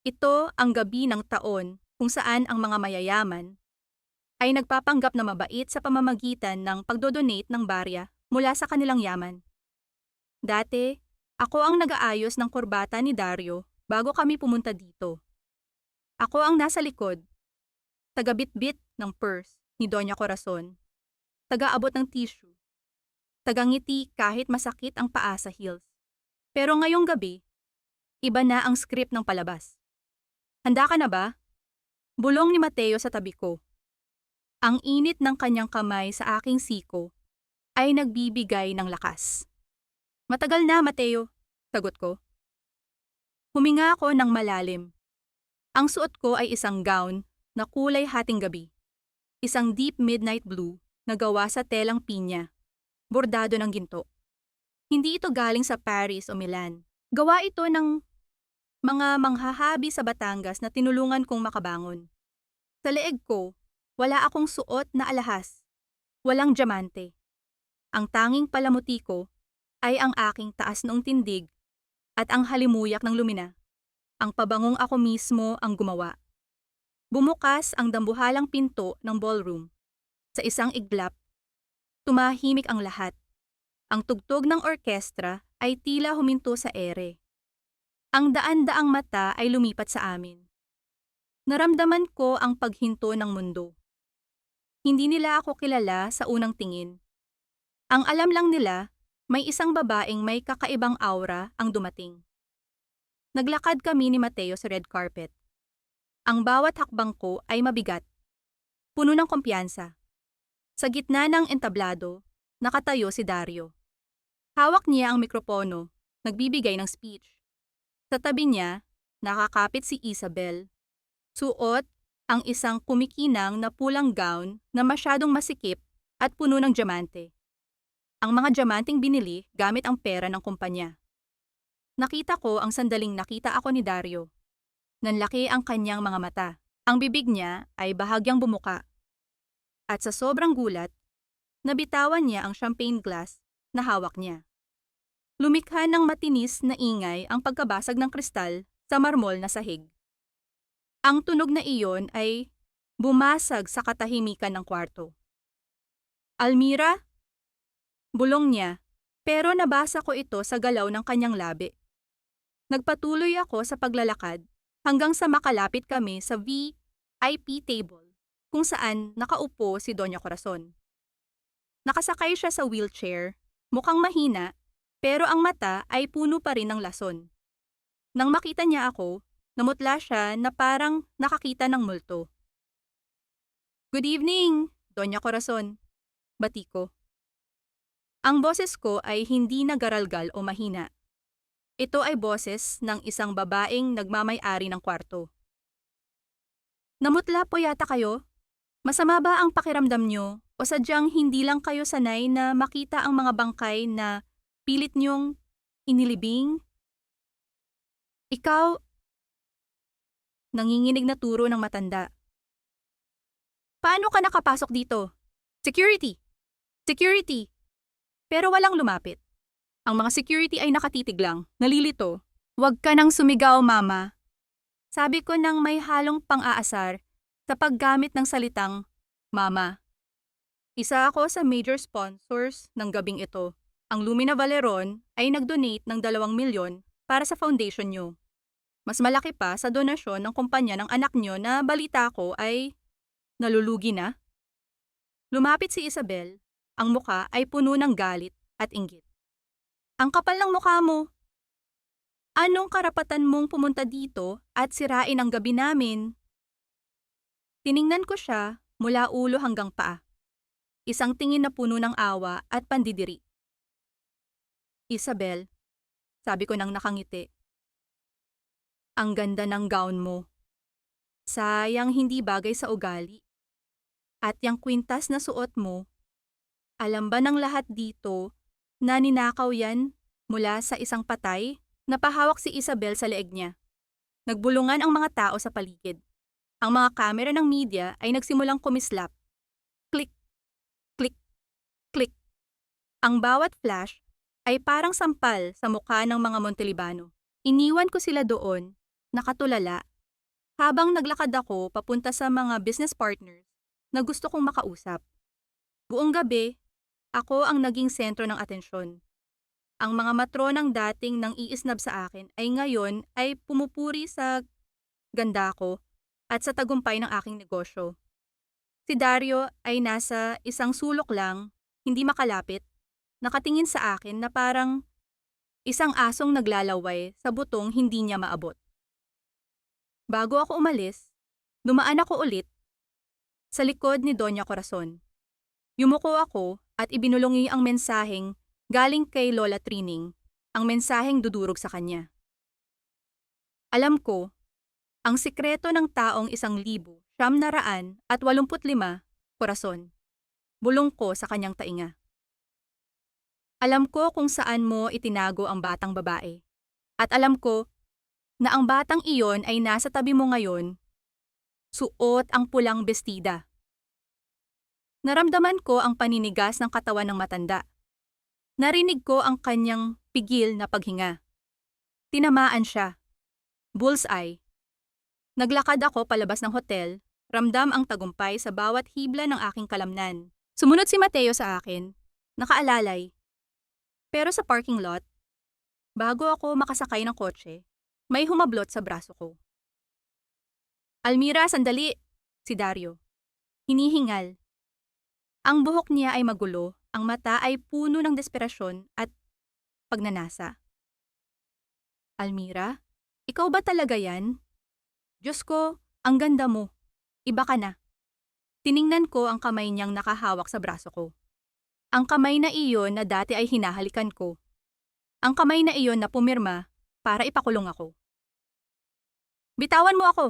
Ito ang gabi ng taon kung saan ang mga mayayaman ay nagpapanggap na mabait sa pamamagitan ng pagdodonate ng barya mula sa kanilang yaman. Dati, ako ang nag-aayos ng kurbata ni Dario bago kami pumunta dito. Ako ang nasa likod, taga-bitbit ng purse ni Doña Corazon, taga-abot ng tissue, Tagangiti kahit masakit ang paa sa heels. Pero ngayong gabi, iba na ang script ng palabas. Handa ka na ba? Bulong ni Mateo sa tabi ko. Ang init ng kanyang kamay sa aking siko ay nagbibigay ng lakas. Matagal na, Mateo, sagot ko. Huminga ako ng malalim. Ang suot ko ay isang gown na kulay hating gabi. Isang deep midnight blue na gawa sa telang pinya, bordado ng ginto. Hindi ito galing sa Paris o Milan. Gawa ito ng mga manghahabi sa Batangas na tinulungan kong makabangon. Sa leeg ko, wala akong suot na alahas. Walang diamante. Ang tanging palamuti ko ay ang aking taas noong tindig at ang halimuyak ng lumina. Ang pabangong ako mismo ang gumawa. Bumukas ang dambuhalang pinto ng ballroom. Sa isang iglap, tumahimik ang lahat. Ang tugtog ng orkestra ay tila huminto sa ere. Ang daan-daang mata ay lumipat sa amin. Naramdaman ko ang paghinto ng mundo. Hindi nila ako kilala sa unang tingin. Ang alam lang nila, may isang babaeng may kakaibang aura ang dumating. Naglakad kami ni Mateo sa red carpet. Ang bawat hakbang ko ay mabigat, puno ng kumpiyansa. Sa gitna ng entablado, nakatayo si Dario. Hawak niya ang mikropono, nagbibigay ng speech. Sa tabi niya, nakakapit si Isabel. Suot ang isang kumikinang na pulang gown na masyadong masikip at puno ng diamante. Ang mga diamanting binili gamit ang pera ng kumpanya. Nakita ko ang sandaling nakita ako ni Dario. Nanlaki ang kanyang mga mata. Ang bibig niya ay bahagyang bumuka. At sa sobrang gulat, nabitawan niya ang champagne glass na hawak niya. Lumikha ng matinis na ingay ang pagkabasag ng kristal sa marmol na sahig. Ang tunog na iyon ay bumasag sa katahimikan ng kwarto. Almira? Bulong niya, pero nabasa ko ito sa galaw ng kanyang labi. Nagpatuloy ako sa paglalakad hanggang sa makalapit kami sa VIP table kung saan nakaupo si Doña Corazon. Nakasakay siya sa wheelchair, mukhang mahina, pero ang mata ay puno pa rin ng lason. Nang makita niya ako, namutla siya na parang nakakita ng multo. Good evening, Doña Corazon, bati ko. Ang boses ko ay hindi nagaralgal o mahina. Ito ay boses ng isang babaeng nagmamay-ari ng kwarto. Namutla po yata kayo? Masama ba ang pakiramdam nyo o sadyang hindi lang kayo sanay na makita ang mga bangkay na pilit nyong inilibing? Ikaw, nanginginig na turo ng matanda. Paano ka nakapasok dito? Security! Security! Pero walang lumapit. Ang mga security ay nakatitig lang, nalilito. Huwag ka nang sumigaw, mama. Sabi ko nang may halong pang-aasar sa paggamit ng salitang mama. Isa ako sa major sponsors ng gabing ito. Ang Lumina Valeron ay nag-donate ng 2 milyon para sa foundation nyo. Mas malaki pa sa donasyon ng kumpanya ng anak nyo na balita ko ay nalulugi na. Lumapit si Isabel, ang muka ay puno ng galit at inggit. Ang kapal ng mukha mo. Anong karapatan mong pumunta dito at sirain ang gabi namin? Tiningnan ko siya mula ulo hanggang paa. Isang tingin na puno ng awa at pandidiri. Isabel, sabi ko nang nakangiti. Ang ganda ng gown mo. Sayang hindi bagay sa ugali. At yung kwintas na suot mo, alam ba ng lahat dito na ninakaw yan mula sa isang patay? Napahawak si Isabel sa leeg niya. Nagbulungan ang mga tao sa paligid. Ang mga kamera ng media ay nagsimulang kumislap. Click, click, click. Ang bawat flash ay parang sampal sa mukha ng mga Montelibano. Iniwan ko sila doon, nakatulala, habang naglakad ako papunta sa mga business partners na gusto kong makausap. Buong gabi, ako ang naging sentro ng atensyon. Ang mga matronang dating nang iisnab sa akin ay ngayon ay pumupuri sa ganda ko at sa tagumpay ng aking negosyo. Si Dario ay nasa isang sulok lang, hindi makalapit, nakatingin sa akin na parang isang asong naglalaway sa butong hindi niya maabot. Bago ako umalis, dumaan ako ulit sa likod ni Doña Corazon. Yumuko ako at ibinulungi ang mensaheng galing kay Lola Trining, ang mensaheng dudurog sa kanya. Alam ko, ang sikreto ng taong 1,985 Corazon. Bulong ko sa kanyang tainga. Alam ko kung saan mo itinago ang batang babae. At alam ko na ang batang iyon ay nasa tabi mo ngayon, suot ang pulang bestida. Naramdaman ko ang paninigas ng katawan ng matanda. Narinig ko ang kanyang pigil na paghinga. Tinamaan siya. Bullseye. Naglakad ako palabas ng hotel, ramdam ang tagumpay sa bawat hibla ng aking kalamnan. Sumunod si Mateo sa akin, nakaalalay. Pero sa parking lot, bago ako makasakay ng kotse, may humablot sa braso ko. Almira, sandali! Si Dario. Hinihingal. Ang buhok niya ay magulo, ang mata ay puno ng desperasyon at pagnanasa. Almira, ikaw ba talaga yan? Diyos ko, ang ganda mo. Iba ka na. Tiningnan ko ang kamay niyang nakahawak sa braso ko. Ang kamay na iyon na dati ay hinahalikan ko. Ang kamay na iyon na pumirma para ipakulong ako. Bitawan mo ako,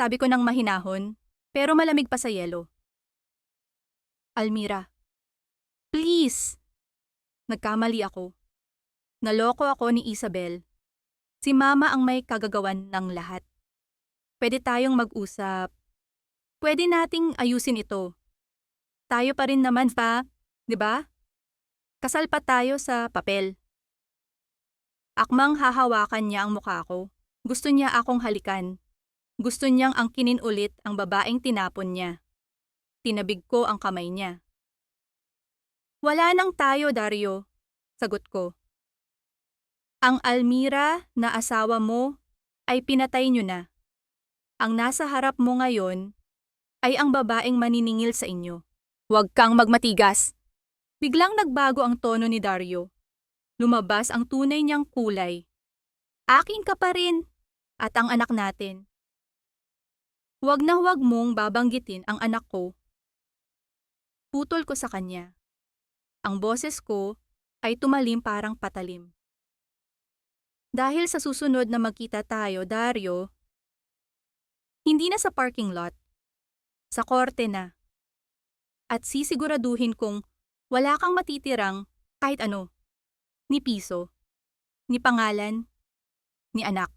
sabi ko ng mahinahon, pero malamig pa sa yelo. Almira, please! Nagkamali ako. Naloko ako ni Isabel. Si Mama ang may kagagawan ng lahat. Pwede tayong mag-usap. Pwede nating ayusin ito. Tayo pa rin naman pa, di ba? Kasal pa tayo sa papel. Akmang hahawakan niya ang mukha ko. Gusto niya akong halikan. Gusto niyang angkinin ulit ang babaeng tinapon niya. Tinabig ko ang kamay niya. Wala nang tayo, Dario, sagot ko. Ang Almira na asawa mo ay pinatay niyo na. Ang nasa harap mo ngayon ay ang babaeng maniningil sa inyo. Huwag kang magmatigas. Biglang nagbago ang tono ni Dario. Lumabas ang tunay niyang kulay. Akin ka pa rin at ang anak natin. Huwag na huwag mong babanggitin ang anak ko. Putol ko sa kanya. Ang boses ko ay tumalim parang patalim. Dahil sa susunod na magkita tayo, Dario, hindi na sa parking lot, sa korte na. At sisiguraduhin kong wala kang matitirang kahit ano, ni piso, ni pangalan, ni anak.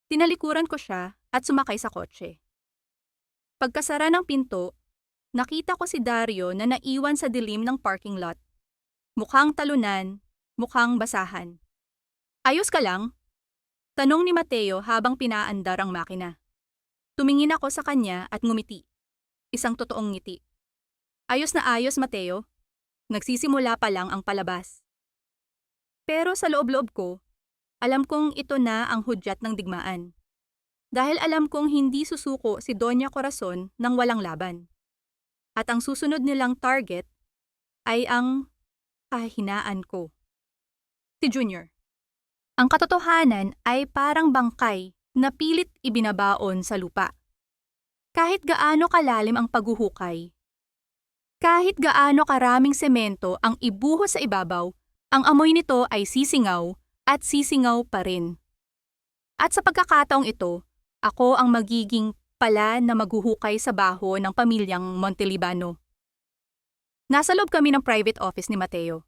Tinalikuran ko siya at sumakay sa kotse. Pagkasara ng pinto, nakita ko si Dario na naiwan sa dilim ng parking lot. Mukhang talunan, mukhang basahan. Ayos ka lang? Tanong ni Mateo habang pinaandar ang makina. Tumingin ako sa kanya at ngumiti. Isang totoong ngiti. Ayos na ayos, Mateo. Nagsisimula pa lang ang palabas. Pero sa loob-loob ko, alam kong ito na ang hudyat ng digmaan. Dahil alam kong hindi susuko si Doña Corazon ng walang laban. At ang susunod nilang target ay ang kahinaan ko. Si Junior. Ang katotohanan ay parang bangkay na pilit ibinabaon sa lupa. Kahit gaano kalalim ang paghuhukay, kahit gaano karaming semento ang ibuhos sa ibabaw, ang amoy nito ay sisingaw at sisingaw pa rin. At sa pagkakataong ito, ako ang magiging pala na maghuhukay sa baho ng pamilyang Montelibano. Nasa loob kami ng private office ni Mateo.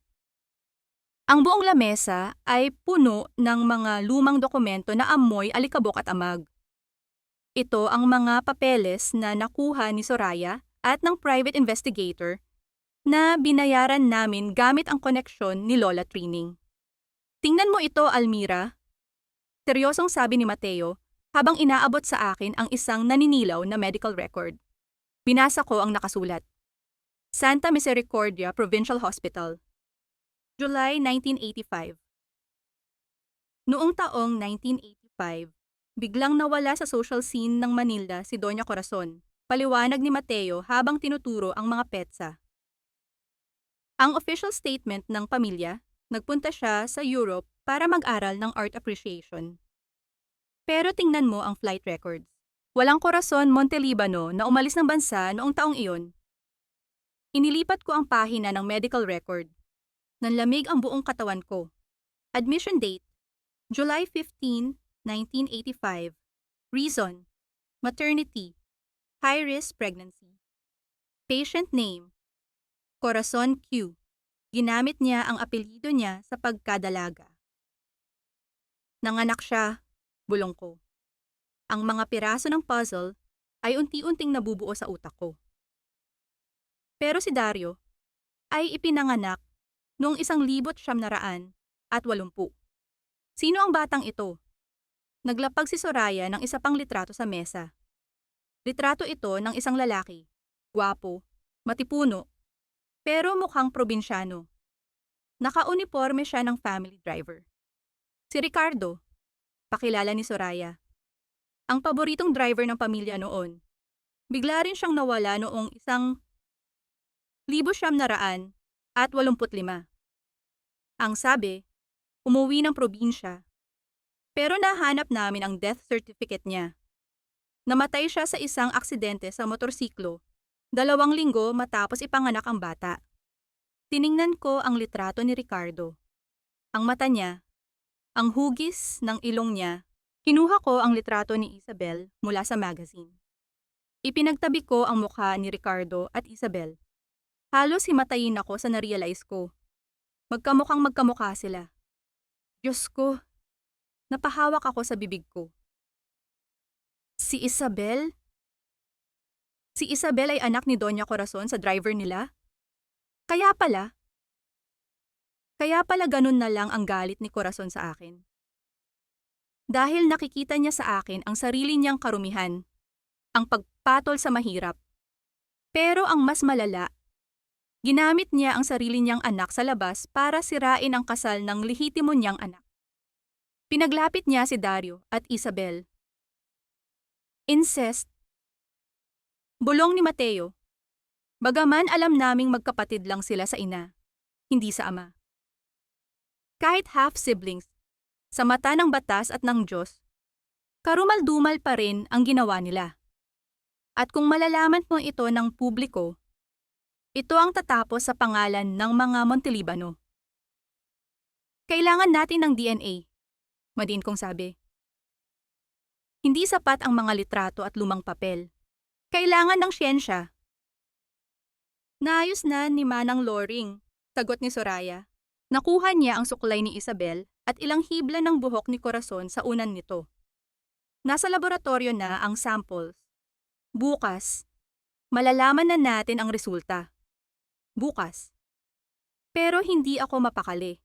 Ang buong lamesa ay puno ng mga lumang dokumento na amoy alikabok at amag. Ito ang mga papeles na nakuha ni Soraya at ng private investigator na binayaran namin gamit ang koneksyon ni Lola Trining. Tingnan mo ito, Almira. Seryosong sabi ni Mateo habang inaabot sa akin ang isang naninilaw na medical record. Binasa ko ang nakasulat. Santa Misericordia Provincial Hospital. July 1985. Noong taong 1985, biglang nawala sa social scene ng Manila si Doña Corazon, paliwanag ni Mateo habang tinuturo ang mga petsa. Ang official statement ng pamilya, nagpunta siya sa Europe para mag-aral ng art appreciation. Pero tingnan mo ang flight records. Walang Corazon Montelibano na umalis ng bansa noong taong iyon. Inilipat ko ang pahina ng medical record. Nanlamig ang buong katawan ko. Admission date, July 15, 1985. Reason, maternity, high-risk pregnancy. Patient name, Corazon Q. Ginamit niya ang apelyido niya sa pagkadalaga. Nanganak siya, bulong ko. Ang mga piraso ng puzzle ay unti-unting nabubuo sa utak ko. Pero si Dario ay ipinanganak noong 1980. Sino ang batang ito? Naglapag si Soraya ng isa pang litrato sa mesa. Litrato ito ng isang lalaki, gwapo, matipuno, pero mukhang probinsyano. Naka-uniforme siya ng family driver. Si Ricardo, pakilala ni Soraya. Ang paboritong driver ng pamilya noon. Bigla rin siyang nawala noong 1985. Ang sabi, umuwi ng probinsya. Pero nahanap namin ang death certificate niya. Namatay siya sa isang aksidente sa motorsiklo, 2 linggo matapos ipanganak ang bata. Tiningnan ko ang litrato ni Ricardo. Ang mata niya, ang hugis ng ilong niya. Kinuha ko ang litrato ni Isabel mula sa magazine. Ipinagtabi ko ang mukha ni Ricardo at Isabel. Halos himatayin ako sa narealize ko. Magkamukhang magkamukha sila. Diyos ko, napahawak ako sa bibig ko. Si Isabel? Si Isabel ay anak ni Doña Corazon sa driver nila? Kaya pala ganun na lang ang galit ni Corazon sa akin. Dahil nakikita niya sa akin ang sarili niyang karumihan, ang pagpatol sa mahirap. Pero ang mas malala, ginamit niya ang sarili niyang anak sa labas para sirain ang kasal ng lehitimo niyang anak. Pinaglapit niya si Dario at Isabel. Incest. Bulong ni Mateo. Bagaman alam naming magkapatid lang sila sa ina, hindi sa ama. Kahit half-siblings, sa mata ng batas at ng Diyos, karumal-dumal pa rin ang ginawa nila. At kung malalaman mo ito ng publiko, ito ang tatapos sa pangalan ng mga Montelibano. Kailangan natin ng DNA, madin kong sabi. Hindi sapat ang mga litrato at lumang papel. Kailangan ng siyensya. Naayos na ni Manang Loring, sagot ni Soraya. Nakuha niya ang suklay ni Isabel at ilang hibla ng buhok ni Corazon sa unan nito. Nasa laboratorio na ang samples. Bukas, malalaman na natin ang resulta. Bukas. Pero hindi ako mapakali.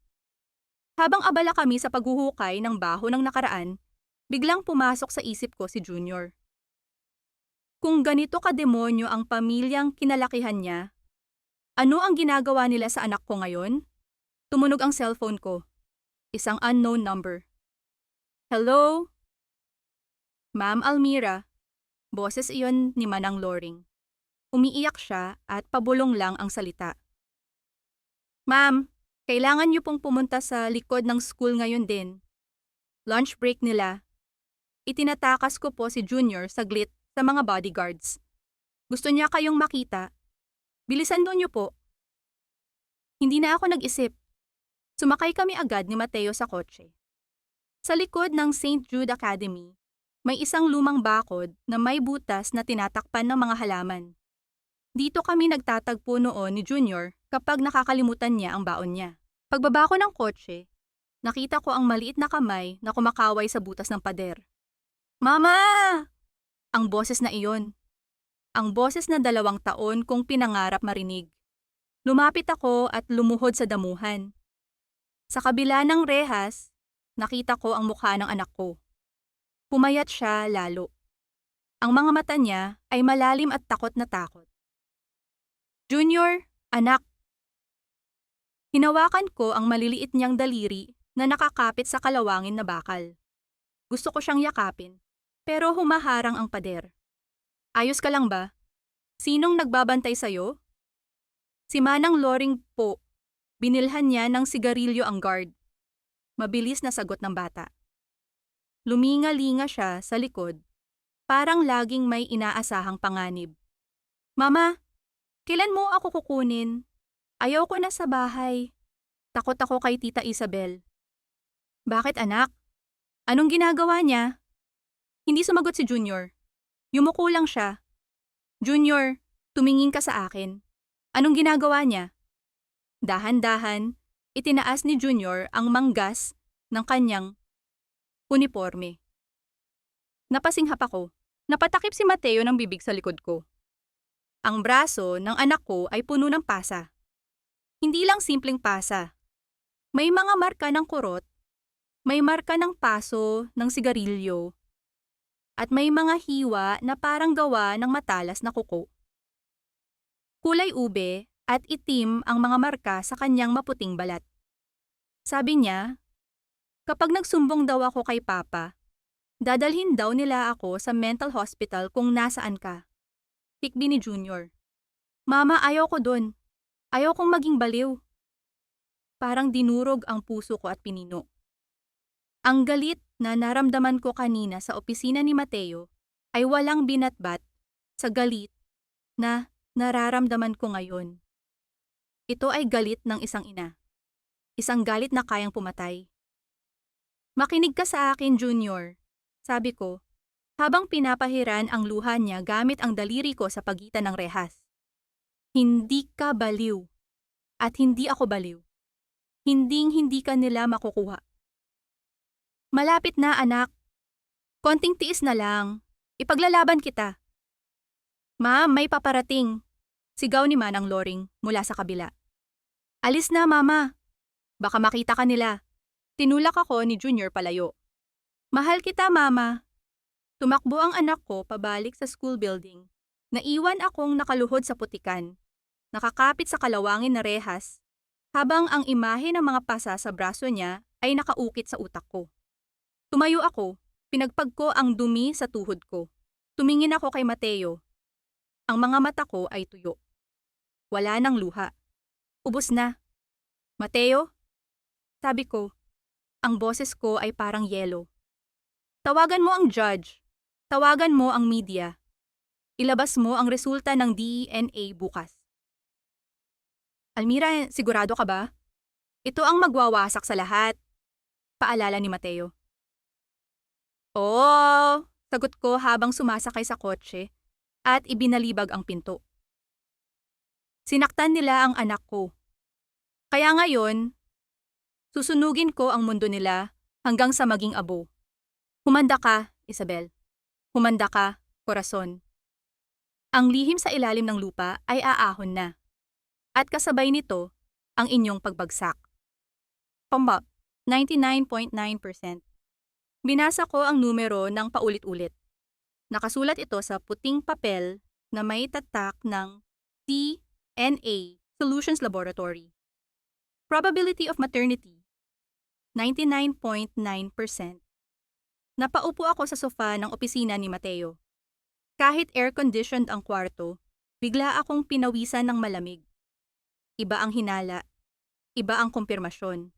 Habang abala kami sa paghuhukay ng baho ng nakaraan, biglang pumasok sa isip ko si Junior. Kung ganito kademonyo ang pamilyang kinalakihan niya, ano ang ginagawa nila sa anak ko ngayon? Tumunog ang cellphone ko. Isang unknown number. Hello? Ma'am Almira. Boses iyon ni Manang Loring. Umiiyak siya at pabulong lang ang salita. Ma'am, kailangan niyo pong pumunta sa likod ng school ngayon din. Lunch break nila. Itinatakas ko po si Junior saglit sa mga bodyguards. Gusto niya kayong makita. Bilisan niyo po. Hindi na ako nag-isip. Sumakay kami agad ni Mateo sa kotse. Sa likod ng St. Jude Academy, may isang lumang bakod na may butas na tinatakpan ng mga halaman. Dito kami nagtatagpo noon ni Junior kapag nakakalimutan niya ang baon niya. Pagbaba ko ng kotse, nakita ko ang maliit na kamay na kumakaway sa butas ng pader. Mama! Ang boses na iyon. Ang boses na 2 taon kong pinangarap marinig. Lumapit ako at lumuhod sa damuhan. Sa kabila ng rehas, nakita ko ang mukha ng anak ko. Pumayat siya lalo. Ang mga mata niya ay malalim at takot na takot. Junior, anak. Hinawakan ko ang maliliit niyang daliri na nakakapit sa kalawangin na bakal. Gusto ko siyang yakapin, pero humaharang ang pader. Ayos ka lang ba? Sinong nagbabantay sa'yo? Si Manang Loring po, Binilhan niya ng sigarilyo ang guard. Mabilis na sagot ng bata. Luminga-linga siya sa likod, parang laging may inaasahang panganib. Mama, kailan mo ako kukunin? Ayaw ko na sa bahay. Takot ako kay Tita Isabel. Bakit anak? Anong ginagawa niya? Hindi sumagot si Junior. Yumuko lang siya. Junior, tumingin ka sa akin. Anong ginagawa niya? Dahan-dahan, itinaas ni Junior ang manggas ng kanyang uniforme. Napasinghap ako. Napatakip si Mateo ng bibig sa likod ko. Ang braso ng anak ko ay puno ng pasa. Hindi lang simpleng pasa. May mga marka ng kurot, may marka ng paso ng sigarilyo, at may mga hiwa na parang gawa ng matalas na kuko. Kulay ube at itim ang mga marka sa kanyang maputing balat. Sabi niya, kapag nagsumbong daw ako kay Papa, dadalhin daw nila ako sa mental hospital kung nasaan ka. Hikbi ni Junior. Mama, ayaw ko dun. Ayaw kong maging baliw. Parang dinurog ang puso ko at pinino. Ang galit na naramdaman ko kanina sa opisina ni Mateo ay walang binatbat sa galit na nararamdaman ko ngayon. Ito ay galit ng isang ina. Isang galit na kayang pumatay. Makinig ka sa akin, Junior. Sabi ko, habang pinapahiran ang luha niya gamit ang daliri ko sa pagitan ng rehas. Hindi ka baliw. At hindi ako baliw. Hinding-hindi ka nila makukuha. Malapit na, anak. Konting tiis na lang. Ipaglalaban kita. Ma'am, may paparating. Sigaw ni Manang Loring mula sa kabila. Alis na, Mama. Baka makita ka nila. Tinulak ako ni Junior palayo. Mahal kita, Mama. Tumakbo ang anak ko pabalik sa school building. Naiwan akong nakaluhod sa putikan. Nakakapit sa kalawangin na rehas, habang ang imahe ng mga pasa sa braso niya ay nakaukit sa utak ko. Tumayo ako, pinagpag ko ang dumi sa tuhod ko. Tumingin ako kay Mateo. Ang mga mata ko ay tuyo. Wala nang luha. Ubos na. Mateo? Sabi ko, ang boses ko ay parang yelo. Tawagan mo ang judge. Tawagan mo ang media. Ilabas mo ang resulta ng DNA bukas. Almira, sigurado ka ba? Ito ang magwawasak sa lahat. Paalala ni Mateo. Oo, sagot ko habang sumasakay sa kotse at ibinalibag ang pinto. Sinaktan nila ang anak ko. Kaya ngayon, susunugin ko ang mundo nila hanggang sa maging abo. Humanda ka, Isabel. Humanda ka, Corazon. Ang lihim sa ilalim ng lupa ay aahon na. At kasabay nito, ang inyong pagbagsak. Pamba, 99.9%. Binasa ko ang numero ng paulit-ulit. Nakasulat ito sa puting papel na may tatak ng DNA Solutions Laboratory. Probability of maternity, 99.9%. Napaupo ako sa sofa ng opisina ni Mateo. Kahit air-conditioned ang kwarto, bigla akong pinawisan ng malamig. Iba ang hinala, iba ang kumpirmasyon.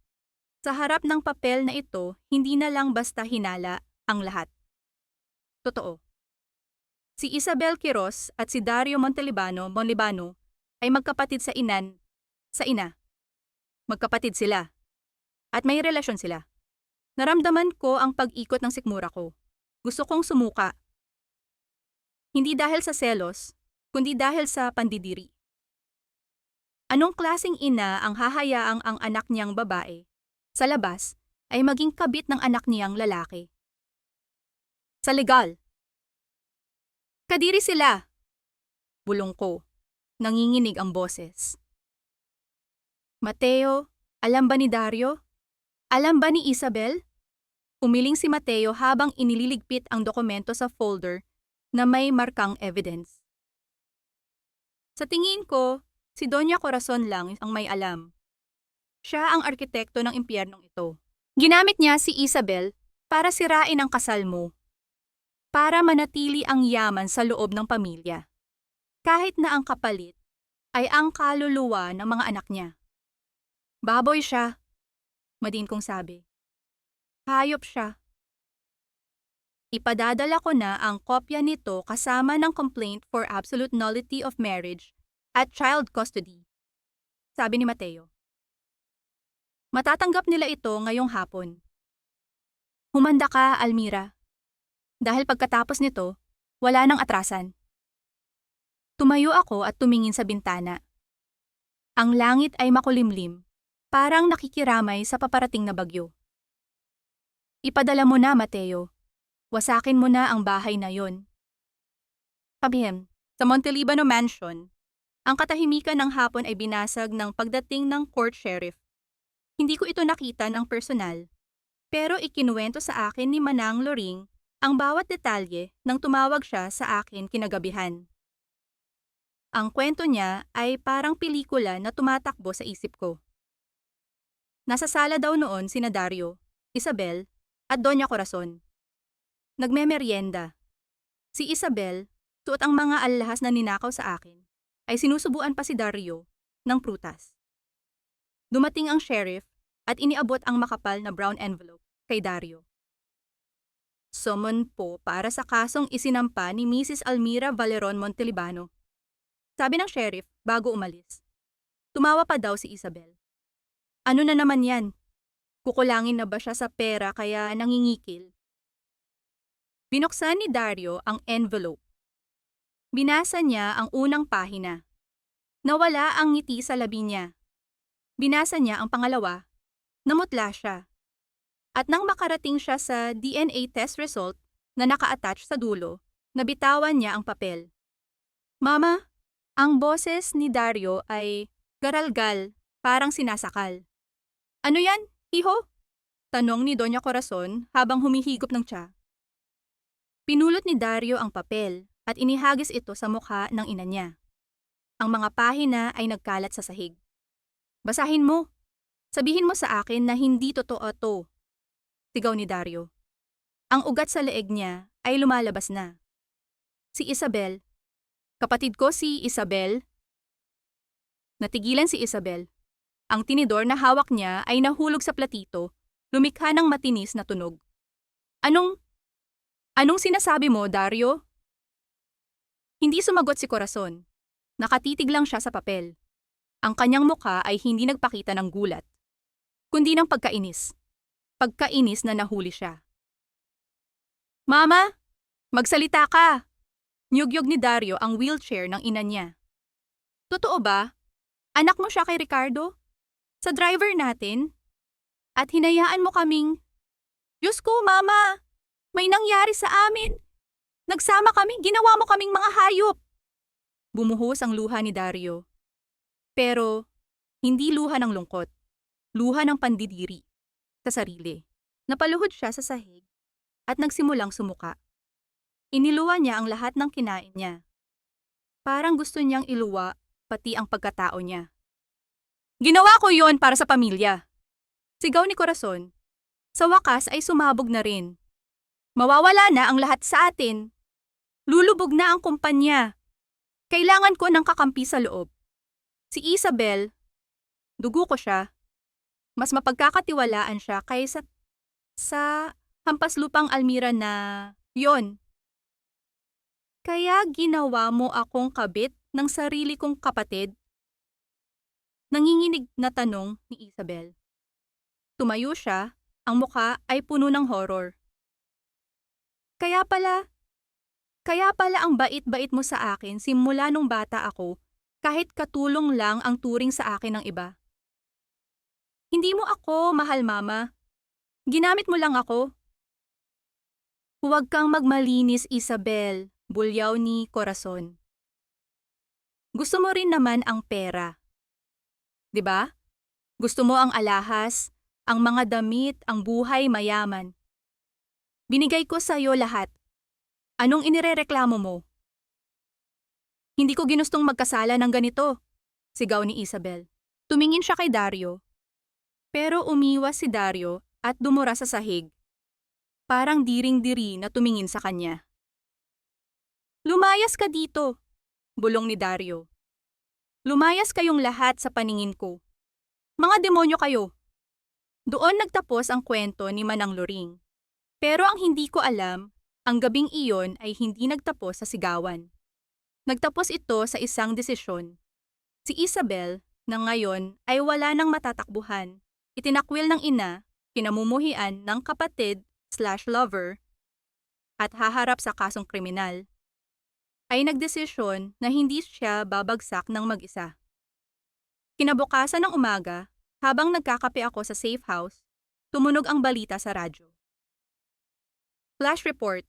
Sa harap ng papel na ito, hindi na lang basta hinala ang lahat. Totoo. Si Isabel Quiroz at si Dario Montalibano ay magkapatid sa ina. Magkapatid sila. At may relasyon sila. Naramdaman ko ang pag-ikot ng sikmura ko. Gusto kong sumuka. Hindi dahil sa selos, kundi dahil sa pandidiri. Anong klaseng ina ang hahayaang ang anak niyang babae, sa labas, ay maging kabit ng anak niyang lalaki? Sa legal. Kadiri sila. Bulong ko. Nanginginig ang boses. Mateo, alam ba ni Dario? Alam ba ni Isabel? Umiling si Mateo habang inililigpit ang dokumento sa folder na may markang evidence. Sa tingin ko, si Doña Corazon lang ang may alam. Siya ang arkitekto ng impyernong ito. Ginamit niya si Isabel para sirain ang kasal mo. Para manatili ang yaman sa loob ng pamilya. Kahit na ang kapalit ay ang kaluluwa ng mga anak niya. Baboy siya, madin kong sabi. Hayop siya. Ipadadala ko na ang kopya nito kasama ng complaint for absolute nullity of marriage at child custody, sabi ni Mateo. Matatanggap nila ito ngayong hapon. Humanda ka, Almira. Dahil pagkatapos nito, wala nang atrasan. Tumayo ako at tumingin sa bintana. Ang langit ay makulimlim, parang nakikiramay sa paparating na bagyo. Ipadala mo na, Mateo. Wasakin mo na ang bahay na yon. Kabihim, sa Montelibano Mansion, ang katahimikan ng hapon ay binasag ng pagdating ng court sheriff. Hindi ko ito nakita ng personal, pero ikinuwento sa akin ni Manang Loring ang bawat detalye nang tumawag siya sa akin kinagabihan. Ang kwento niya ay parang pelikula na tumatakbo sa isip ko. Nasa sala daw noon sina Dario, Isabel, at Doña Corazon. Nagmemeryenda. Si Isabel, suot ang mga alahas na ninakaw sa akin, ay sinusubuan pa si Dario ng prutas. Dumating ang sheriff at iniabot ang makapal na brown envelope kay Dario. Summon po para sa kasong isinampa ni Mrs. Almira Valeron Montelibano. Sabi ng sheriff bago umalis. Tumawa pa daw si Isabel. Ano na naman yan? Kukulangin na ba siya sa pera kaya nangingikil? Binuksan ni Dario ang envelope. Binasa niya ang unang pahina. Nawala ang ngiti sa labi niya. Binasa niya ang pangalawa. Namutla siya. At nang makarating siya sa DNA test result na naka-attach sa dulo, nabitawan niya ang papel. Mama, ang boses ni Dario ay garalgal, parang sinasakal. Ano yan, hiho? Tanong ni Doña Corazon habang humihigop ng tsa. Pinulot ni Dario ang papel at inihagis ito sa mukha ng ina niya. Ang mga pahina ay nagkalat sa sahig. Basahin mo. Sabihin mo sa akin na hindi totoo to. Sigaw ni Dario. Ang ugat sa leeg niya ay lumalabas na. Si Isabel. Kapatid ko si Isabel. Natigilan si Isabel. Ang tinidor na hawak niya ay nahulog sa platito, lumikha ng matinis na tunog. Anong sinasabi mo, Dario? Hindi sumagot si Corazon. Nakatitig lang siya sa papel. Ang kanyang mukha ay hindi nagpakita ng gulat, kundi ng pagkainis. Pagkainis na nahuli siya. Mama, magsalita ka! Niyugyog ni Dario ang wheelchair ng ina niya. Totoo ba? Anak mo siya kay Ricardo? Sa driver natin? At hinayaan mo kaming... Diyos ko, Mama! May nangyari sa amin! Nagsama kami, ginawa mo kaming mga hayop! Bumuhos ang luha ni Dario. Pero, hindi luha ng lungkot. Luha ng pandidiri. Sa sarili. Napaluhod siya sa sahig at nagsimulang sumuka. Iniluwa niya ang lahat ng kinain niya. Parang gusto niyang iluwa pati ang pagkatao niya. Ginawa ko yon para sa pamilya. Sigaw ni Corazon. Sa wakas ay sumabog na rin. Mawawala na ang lahat sa atin. Lulubog na ang kumpanya. Kailangan ko ng kakampi sa loob. Si Isabel, dugo ko siya. Mas mapagkakatiwalaan siya kaysa sa hampaslupang Almira na yon. Kaya ginawa mo akong kabit ng sarili kong kapatid? Nanginginig na tanong ni Isabel. Tumayo siya, ang mukha ay puno ng horror. Kaya pala ang bait-bait mo sa akin simula nung bata ako, kahit katulong lang ang turing sa akin ng iba. Hindi mo ako mahal, Mama. Ginamit mo lang ako. Huwag kang magmalinis, Isabel, bulyaw ni Corazon. Gusto mo rin naman ang pera. 'Di ba? Gusto mo ang alahas, ang mga damit, ang buhay mayaman. Binigay ko sa iyo lahat. Anong inirereklamo mo? Hindi ko ginustong magkasala ng ganito, sigaw ni Isabel. Tumingin siya kay Dario. Pero umiwas si Dario at dumura sa sahig. Parang diring-diri na tumingin sa kanya. Lumayas ka dito, bulong ni Dario. Lumayas kayong lahat sa paningin ko. Mga demonyo kayo! Doon nagtapos ang kwento ni Manang Loring. Pero ang hindi ko alam, ang gabing iyon ay hindi nagtapos sa sigawan. Nagtapos ito sa isang desisyon. Si Isabel, na ngayon ay wala nang matatakbuhan, itinakwil ng ina, kinamumuhian ng kapatid/lover, at haharap sa kasong kriminal, ay nagdesisyon na hindi siya babagsak ng mag-isa. Kinabukasan ng umaga, habang nagkakape ako sa safe house, tumunog ang balita sa radyo. Flash report.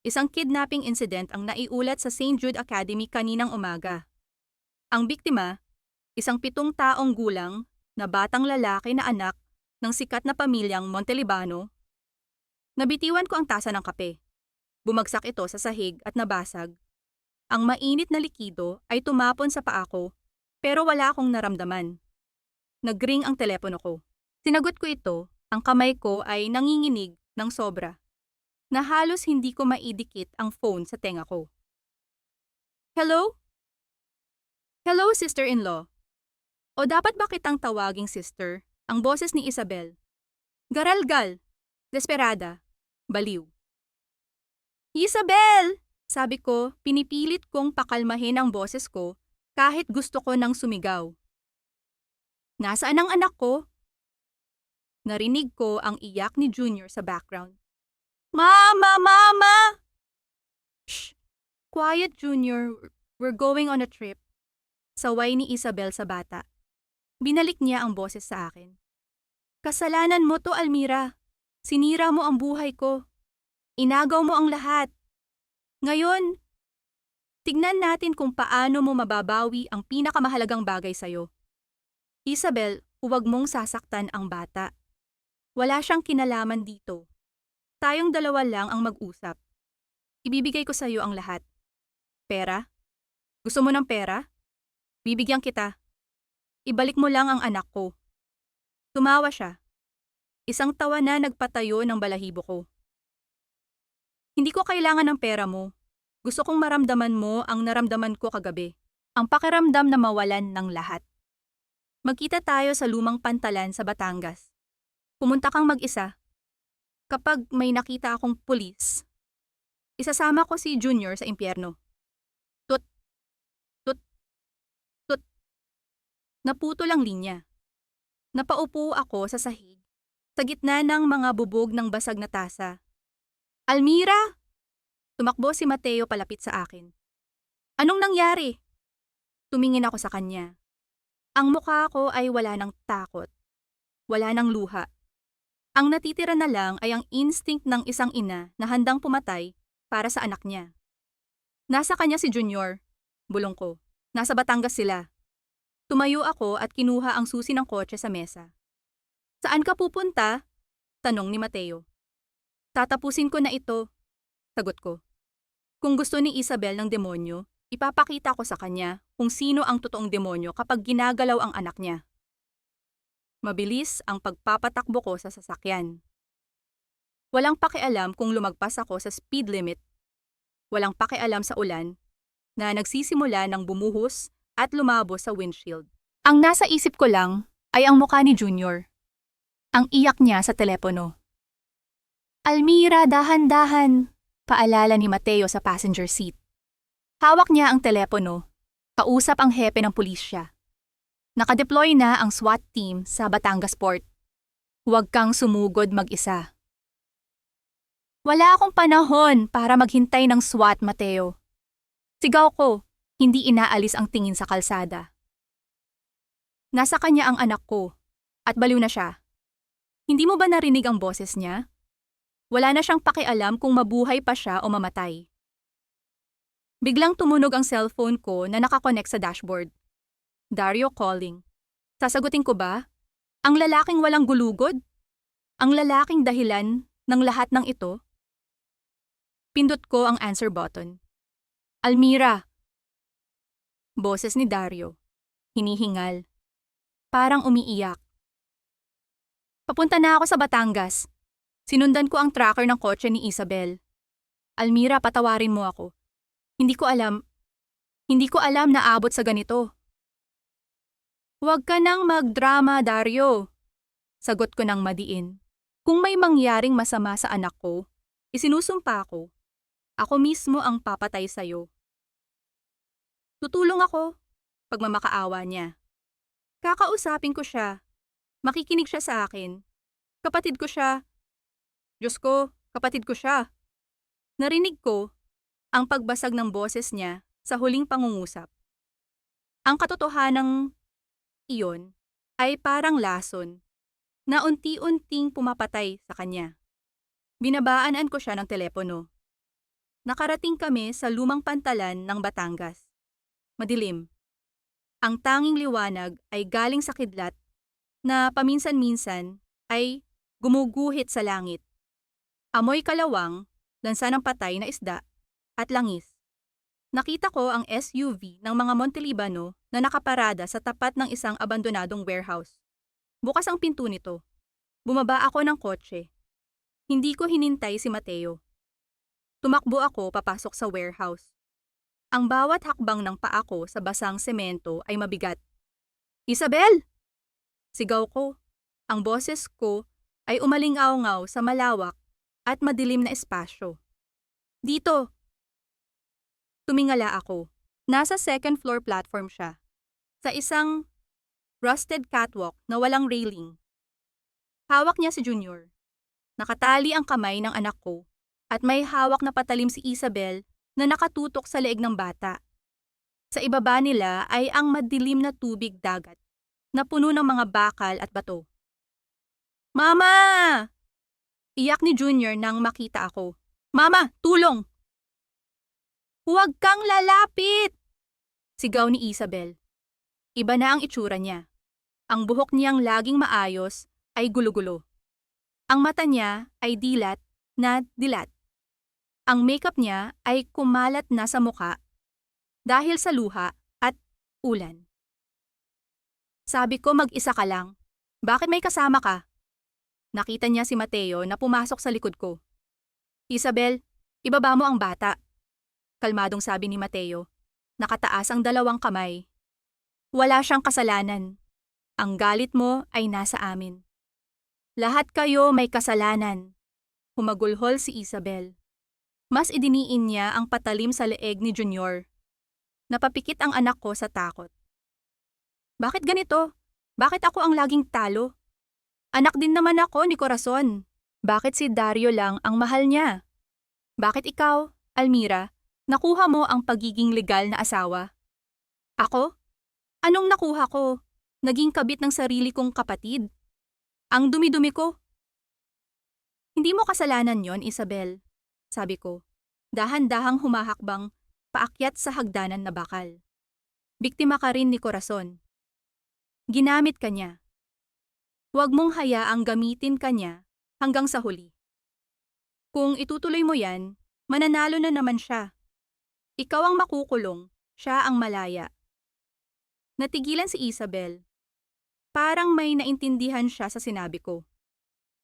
Isang kidnapping incident ang naiulat sa St. Jude Academy kaninang umaga. Ang biktima, isang 7 taong gulang na batang lalaki na anak ng sikat na pamilyang Montelibano. Nabitiwan ko ang tasa ng kape. Bumagsak ito sa sahig at nabasag. Ang mainit na likido ay tumapon sa paa ko, pero wala akong naramdaman. Nag-ring ang telepono ko. Sinagot ko ito, ang kamay ko ay nanginginig ng sobra, na halos hindi ko maidikit ang phone sa tenga ko. Hello? Hello, sister-in-law. O dapat ba kitang tawaging sister? Ang boses ni Isabel. Garalgal, desperada, baliw. Isabel! Sabi ko, pinipilit kong pakalmahin ang boses ko kahit gusto ko nang sumigaw. Nasaan ang anak ko? Narinig ko ang iyak ni Junior sa background. Mama! Mama! Shh! Quiet, Junior. We're going on a trip. Saway ni Isabel sa bata. Binalik niya ang boses sa akin. Kasalanan mo to, Almira. Sinira mo ang buhay ko. Inagaw mo ang lahat. Ngayon, tignan natin kung paano mo mababawi ang pinakamahalagang bagay sa'yo. Isabel, huwag mong sasaktan ang bata. Wala siyang kinalaman dito. Tayong dalawa lang ang mag-usap. Ibibigay ko sa'yo ang lahat. Pera? Gusto mo ng pera? Bibigyan kita. Ibalik mo lang ang anak ko. Tumawa siya. Isang tawa na nagpatayo ng balahibo ko. Hindi ko kailangan ng pera mo. Gusto kong maramdaman mo ang naramdaman ko kagabi. Ang pakiramdam na mawalan ng lahat. Magkita tayo sa lumang pantalan sa Batangas. Pumunta kang mag-isa. Kapag may nakita akong pulis, isasama ko si Junior sa impyerno. Tut, tut, tut. Naputol ang linya. Napaupo ako sa sahig, sa gitna ng mga bubog ng basag na tasa. Almira! Tumakbo si Mateo palapit sa akin. Anong nangyari? Tumingin ako sa kanya. Ang mukha ko ay wala ng takot. Wala ng luha. Ang natitira na lang ay ang instinct ng isang ina na handang pumatay para sa anak niya. Nasa kanya si Junior. Bulong ko. Nasa Batangas sila. Tumayo ako at kinuha ang susi ng kotse sa mesa. Saan ka pupunta? Tanong ni Mateo. Tatapusin ko na ito. Sagot ko. Kung gusto ni Isabel ng demonyo, ipapakita ko sa kanya kung sino ang totoong demonyo kapag ginagalaw ang anak niya. Mabilis ang pagpapatakbo ko sa sasakyan. Walang pakialam kung lumagpas ako sa speed limit. Walang pakialam sa ulan na nagsisimula ng bumuhos at lumabo sa windshield. Ang nasa isip ko lang ay ang mukha ni Junior. Ang iyak niya sa telepono. Almira, dahan-dahan, paalala ni Mateo sa passenger seat. Hawak niya ang telepono. Kausap ang hepe ng pulisya. Nakadeploy na ang SWAT team sa Batangas Port. Huwag kang sumugod mag-isa. Wala akong panahon para maghintay ng SWAT, Mateo. Sigaw ko, hindi inaalis ang tingin sa kalsada. Nasa kanya ang anak ko, at baliw na siya. Hindi mo ba narinig ang boses niya? Wala na siyang pakialam kung mabuhay pa siya o mamatay. Biglang tumunog ang cellphone ko na nakakonect sa dashboard. Dario calling. Sasagutin ko ba? Ang lalaking walang gulugod? Ang lalaking dahilan ng lahat ng ito? Pindot ko ang answer button. Almira. Boses ni Dario. Hinihingal. Parang umiiyak. Papunta na ako sa Batangas. Sinundan ko ang tracker ng kotse ni Isabel. Almira, patawarin mo ako. Hindi ko alam na abot sa ganito. Huwag ka nang magdrama, Dario. Sagot ko ng madiin. Kung may mangyaring masama sa anak ko, isinusumpa ko, ako mismo ang papatay sa'yo. Tutulong ako pag mamakaawa niya. Kakausapin ko siya. Makikinig siya sa akin. Kapatid ko siya. Diyos ko, kapatid ko siya. Narinig ko ang pagbasag ng boses niya sa huling pangungusap. Ang katotohanang iyon ay parang lason na unti-unting pumapatay sa kanya. Binabaanan ko siya ng telepono. Nakarating kami sa lumang pantalan ng Batangas. Madilim. Ang tanging liwanag ay galing sa kidlat na paminsan-minsan ay gumuguhit sa langit. Amoy kalawang, lansa ng patay na isda, at langis. Nakita ko ang SUV ng mga Montelibano na nakaparada sa tapat ng isang abandonadong warehouse. Bukas ang pinto nito. Bumaba ako ng kotse. Hindi ko hinintay si Mateo. Tumakbo ako papasok sa warehouse. Ang bawat hakbang ng paa ko sa basang semento ay mabigat. Isabel! Sigaw ko. Ang boses ko ay umalingaw-ngaw sa malawak at madilim na espasyo. Dito! Tumingala ako. Nasa second floor platform siya. Sa isang rusted catwalk na walang railing. Hawak niya si Junior. Nakatali ang kamay ng anak ko at may hawak na patalim si Isabel na nakatutok sa leeg ng bata. Sa ibaba nila ay ang madilim na tubig dagat na puno ng mga bakal at bato. Mama! Iyak ni Junior nang makita ako. Mama, tulong! Huwag kang lalapit! Sigaw ni Isabel. Iba na ang itsura niya. Ang buhok niyang laging maayos ay gulo-gulo. Ang mata niya ay dilat na dilat. Ang makeup niya ay kumalat na sa muka dahil sa luha at ulan. Sabi ko mag-isa ka lang. Bakit may kasama ka? Nakita niya si Mateo na pumasok sa likod ko. Isabel, ibaba mo ang bata. Kalmadong sabi ni Mateo. Nakataas ang dalawang kamay. Wala siyang kasalanan. Ang galit mo ay nasa amin. Lahat kayo may kasalanan. Humagulhol si Isabel. Mas idiniin niya ang patalim sa leeg ni Junior. Napapikit ang anak ko sa takot. Bakit ganito? Bakit ako ang laging talo? Anak din naman ako ni Corazon. Bakit si Dario lang ang mahal niya? Bakit ikaw, Almira, nakuha mo ang pagiging legal na asawa? Ako? Anong nakuha ko? Naging kabit ng sarili kong kapatid. Ang dumi-dumi ko. Hindi mo kasalanan yon, Isabel, sabi ko. Dahan-dahang humahakbang paakyat sa hagdanan na bakal. Biktima ka rin ni Corazon. Ginamit ka niya. Huwag mong hayaang gamitin ka niya hanggang sa huli. Kung itutuloy mo yan, mananalo na naman siya. Ikaw ang makukulong, siya ang malaya. Natigilan si Isabel. Parang may naintindihan siya sa sinabi ko.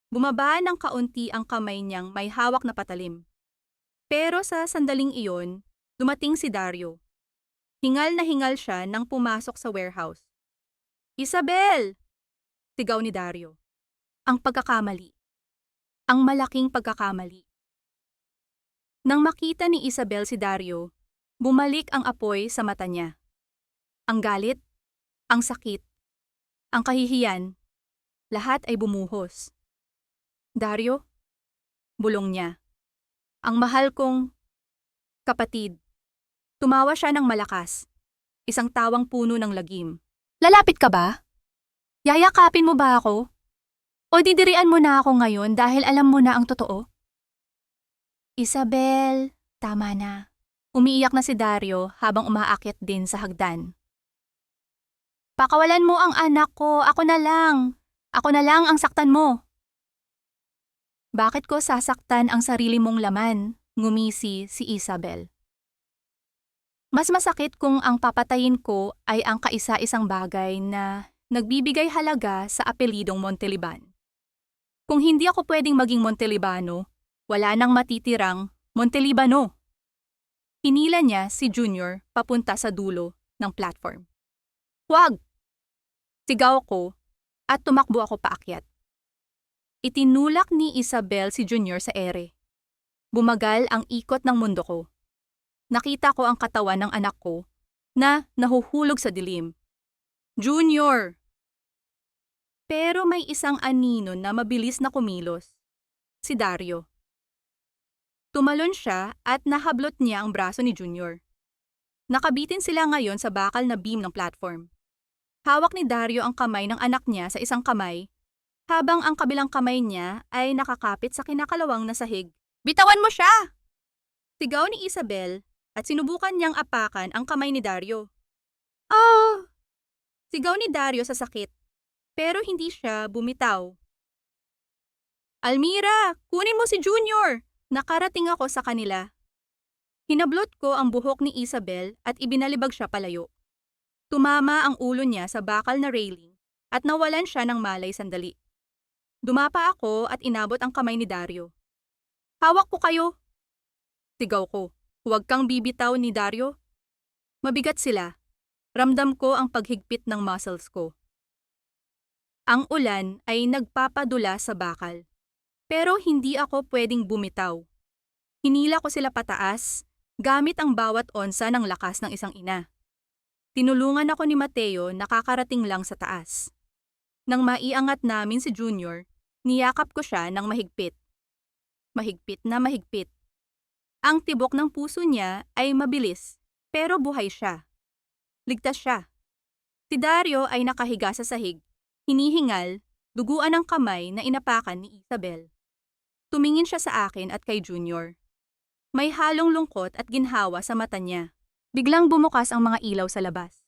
Bumaba ng kaunti ang kamay niyang may hawak na patalim. Pero sa sandaling iyon, dumating si Dario. Hingal na hingal siya nang pumasok sa warehouse. Isabel! Sigaw ni Dario. Ang pagkakamali. Ang malaking pagkakamali. Nang makita ni Isabel si Dario, bumalik ang apoy sa mata niya. Ang galit, ang sakit, ang kahihiyan, lahat ay bumuhos. Dario? Bulong niya. Ang mahal kong kapatid. Tumawa siya ng malakas. Isang tawang puno ng lagim. Lalapit ka ba? Yayakapin mo ba ako? O didirian mo na ako ngayon dahil alam mo na ang totoo? Isabel, tama na. Umiiyak na si Dario habang umaakyat din sa hagdan. Pakawalan mo ang anak ko, ako na lang. Ako na lang ang saktan mo. Bakit ko sasaktan ang sarili mong laman? Ngumisi si Isabel. Mas masakit kung ang papatayin ko ay ang kaisa-isang bagay na nagbibigay halaga sa apelidong Monteliban. Kung hindi ako pwedeng maging Montelibano, wala nang matitirang Montelibano. Hinila niya si Junior papunta sa dulo ng platform. Huwag! Sigaw ko at tumakbo ako paakyat. Itinulak ni Isabel si Junior sa ere. Bumagal ang ikot ng mundo ko. Nakita ko ang katawan ng anak ko na nahuhulog sa dilim. Junior! Pero may isang anino na mabilis na kumilos. Si Dario. Tumalon siya at nahablot niya ang braso ni Junior. Nakabitin sila ngayon sa bakal na beam ng platform. Hawak ni Dario ang kamay ng anak niya sa isang kamay, habang ang kabilang kamay niya ay nakakapit sa kinakalawang na sahig. Bitawan mo siya! Sigaw ni Isabel at sinubukan niyang apakan ang kamay ni Dario. Ah! Sigaw ni Dario sa sakit, pero hindi siya bumitaw. Almira, kunin mo si Junior! Nakarating ako sa kanila. Hinablot ko ang buhok ni Isabel at ibinalibag siya palayo. Tumama ang ulo niya sa bakal na railing at nawalan siya ng malay sandali. Dumapa ako at inabot ang kamay ni Dario. Hawak ko kayo! Sigaw ko. Huwag kang bibitaw ni Dario. Mabigat sila. Ramdam ko ang paghigpit ng muscles ko. Ang ulan ay nagpapadula sa bakal. Pero hindi ako pwedeng bumitaw. Hinila ko sila pataas, gamit ang bawat onsa ng lakas ng isang ina. Tinulungan ako ni Mateo na kakarating lang sa taas. Nang maiangat namin si Junior, niyakap ko siya ng mahigpit. Mahigpit na mahigpit. Ang tibok ng puso niya ay mabilis, pero buhay siya. Ligtas siya. Si Dario ay nakahiga sa sahig, hinihingal, duguan ang kamay na inapakan ni Isabel. Tumingin siya sa akin at kay Junior. May halong lungkot at ginhawa sa mata niya. Biglang bumukas ang mga ilaw sa labas.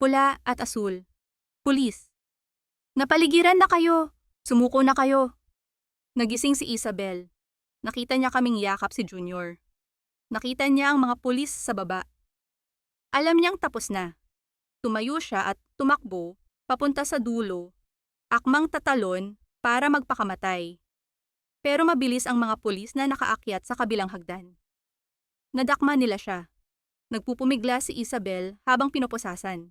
Pula at asul. Pulis. Napaligiran na kayo. Sumuko na kayo. Nagising si Isabel. Nakita niya kaming yakap si Junior. Nakita niya ang mga pulis sa baba. Alam niyang tapos na. Tumayo siya at tumakbo papunta sa dulo, akmang tatalon para magpakamatay. Pero mabilis ang mga pulis na nakaakyat sa kabilang hagdan. Nadakma nila siya. Nagpupumigla si Isabel habang pinupusasan.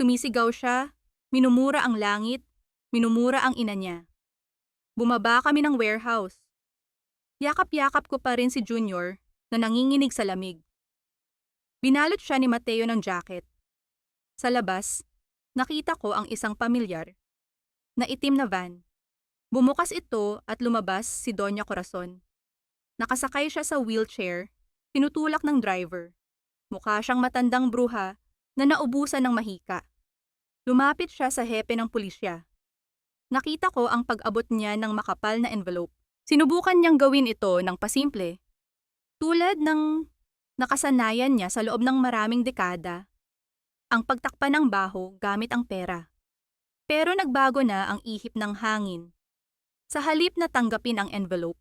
Sumisigaw siya, minumura ang langit, minumura ang ina niya. Bumaba kami ng warehouse. Yakap-yakap ko pa rin si Junior na nanginginig sa lamig. Binalot siya ni Mateo ng jacket. Sa labas, nakita ko ang isang pamilyar na itim na van. Bumukas ito at lumabas si Doña Corazon. Nakasakay siya sa wheelchair, tinutulak ng driver. Mukha siyang matandang bruha na naubusan ng mahika. Lumapit siya sa hepe ng pulisya. Nakita ko ang pag-abot niya ng makapal na envelope. Sinubukan niyang gawin ito ng pasimple. Tulad ng nakasanayan niya sa loob ng maraming dekada, ang pagtakpan ng baho gamit ang pera. Pero nagbago na ang ihip ng hangin. Sa halip na tanggapin ang envelope,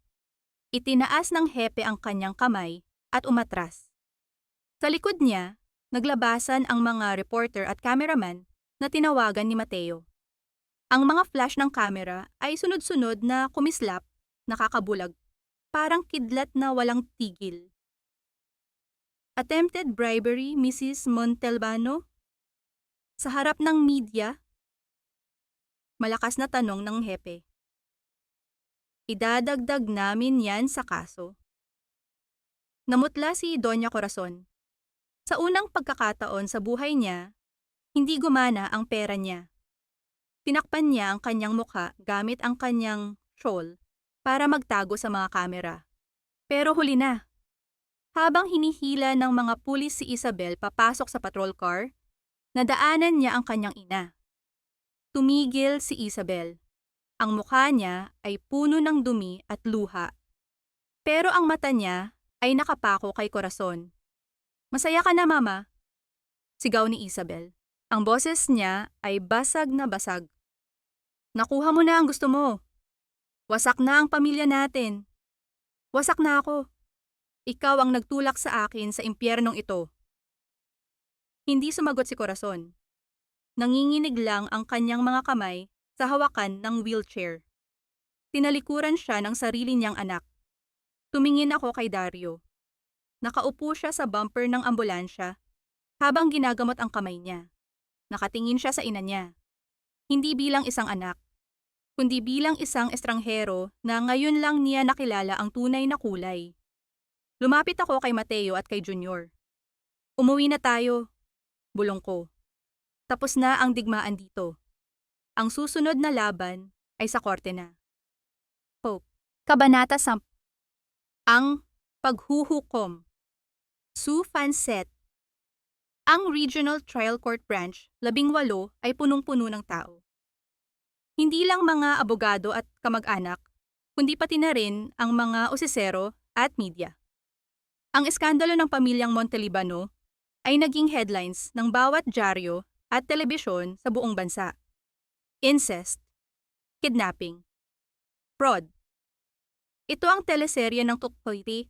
itinaas ng hepe ang kanyang kamay at umatras. Sa likod niya, naglabasan ang mga reporter at cameraman na tinawagan ni Mateo. Ang mga flash ng camera ay sunod-sunod na kumislap, nakakabulag, parang kidlat na walang tigil. Attempted bribery, Mrs. Montalbano? Sa harap ng media? Malakas na tanong ng hepe. Idadagdag namin yan sa kaso. Namutla si Doña Corazon. Sa unang pagkakataon sa buhay niya, hindi gumana ang pera niya. Tinakpan niya ang kanyang mukha gamit ang kanyang shawl para magtago sa mga kamera. Pero huli na. Habang hinihila ng mga pulis si Isabel papasok sa patrol car, nadaanan niya ang kanyang ina. Tumigil si Isabel. Ang mukha niya ay puno ng dumi at luha. Pero ang mata niya ay nakapako kay Corazon. Masaya ka na, Mama? Sigaw ni Isabel. Ang boses niya ay basag na basag. Nakuha mo na ang gusto mo. Wasak na ang pamilya natin. Wasak na ako. Ikaw ang nagtulak sa akin sa impyernong ito. Hindi sumagot si Corazon. Nanginginig lang ang kanyang mga kamay sa hawakan ng wheelchair. Tinalikuran siya ng sarili niyang anak. Tumingin ako kay Dario. Nakaupo siya sa bumper ng ambulansya habang ginagamot ang kamay niya. Nakatingin siya sa ina niya. Hindi bilang isang anak, kundi bilang isang estranghero na ngayon lang niya nakilala ang tunay na kulay. Lumapit ako kay Mateo at kay Junior. Umuwi na tayo, bulong ko. Tapos na ang digmaan dito. Ang susunod na laban ay sa korte na. Pope. Kabanata 10. Ang paghuhukom. Sue Fancet. Ang Regional Trial Court Branch, 18 ay punong-puno ng tao. Hindi lang mga abogado at kamag-anak, kundi pati na rin ang mga osisero at media. Ang eskandalo ng pamilyang Montelibano ay naging headlines ng bawat dyaryo at telebisyon sa buong bansa. Incest, kidnapping, fraud. Ito ang teleserye ng tuktoyti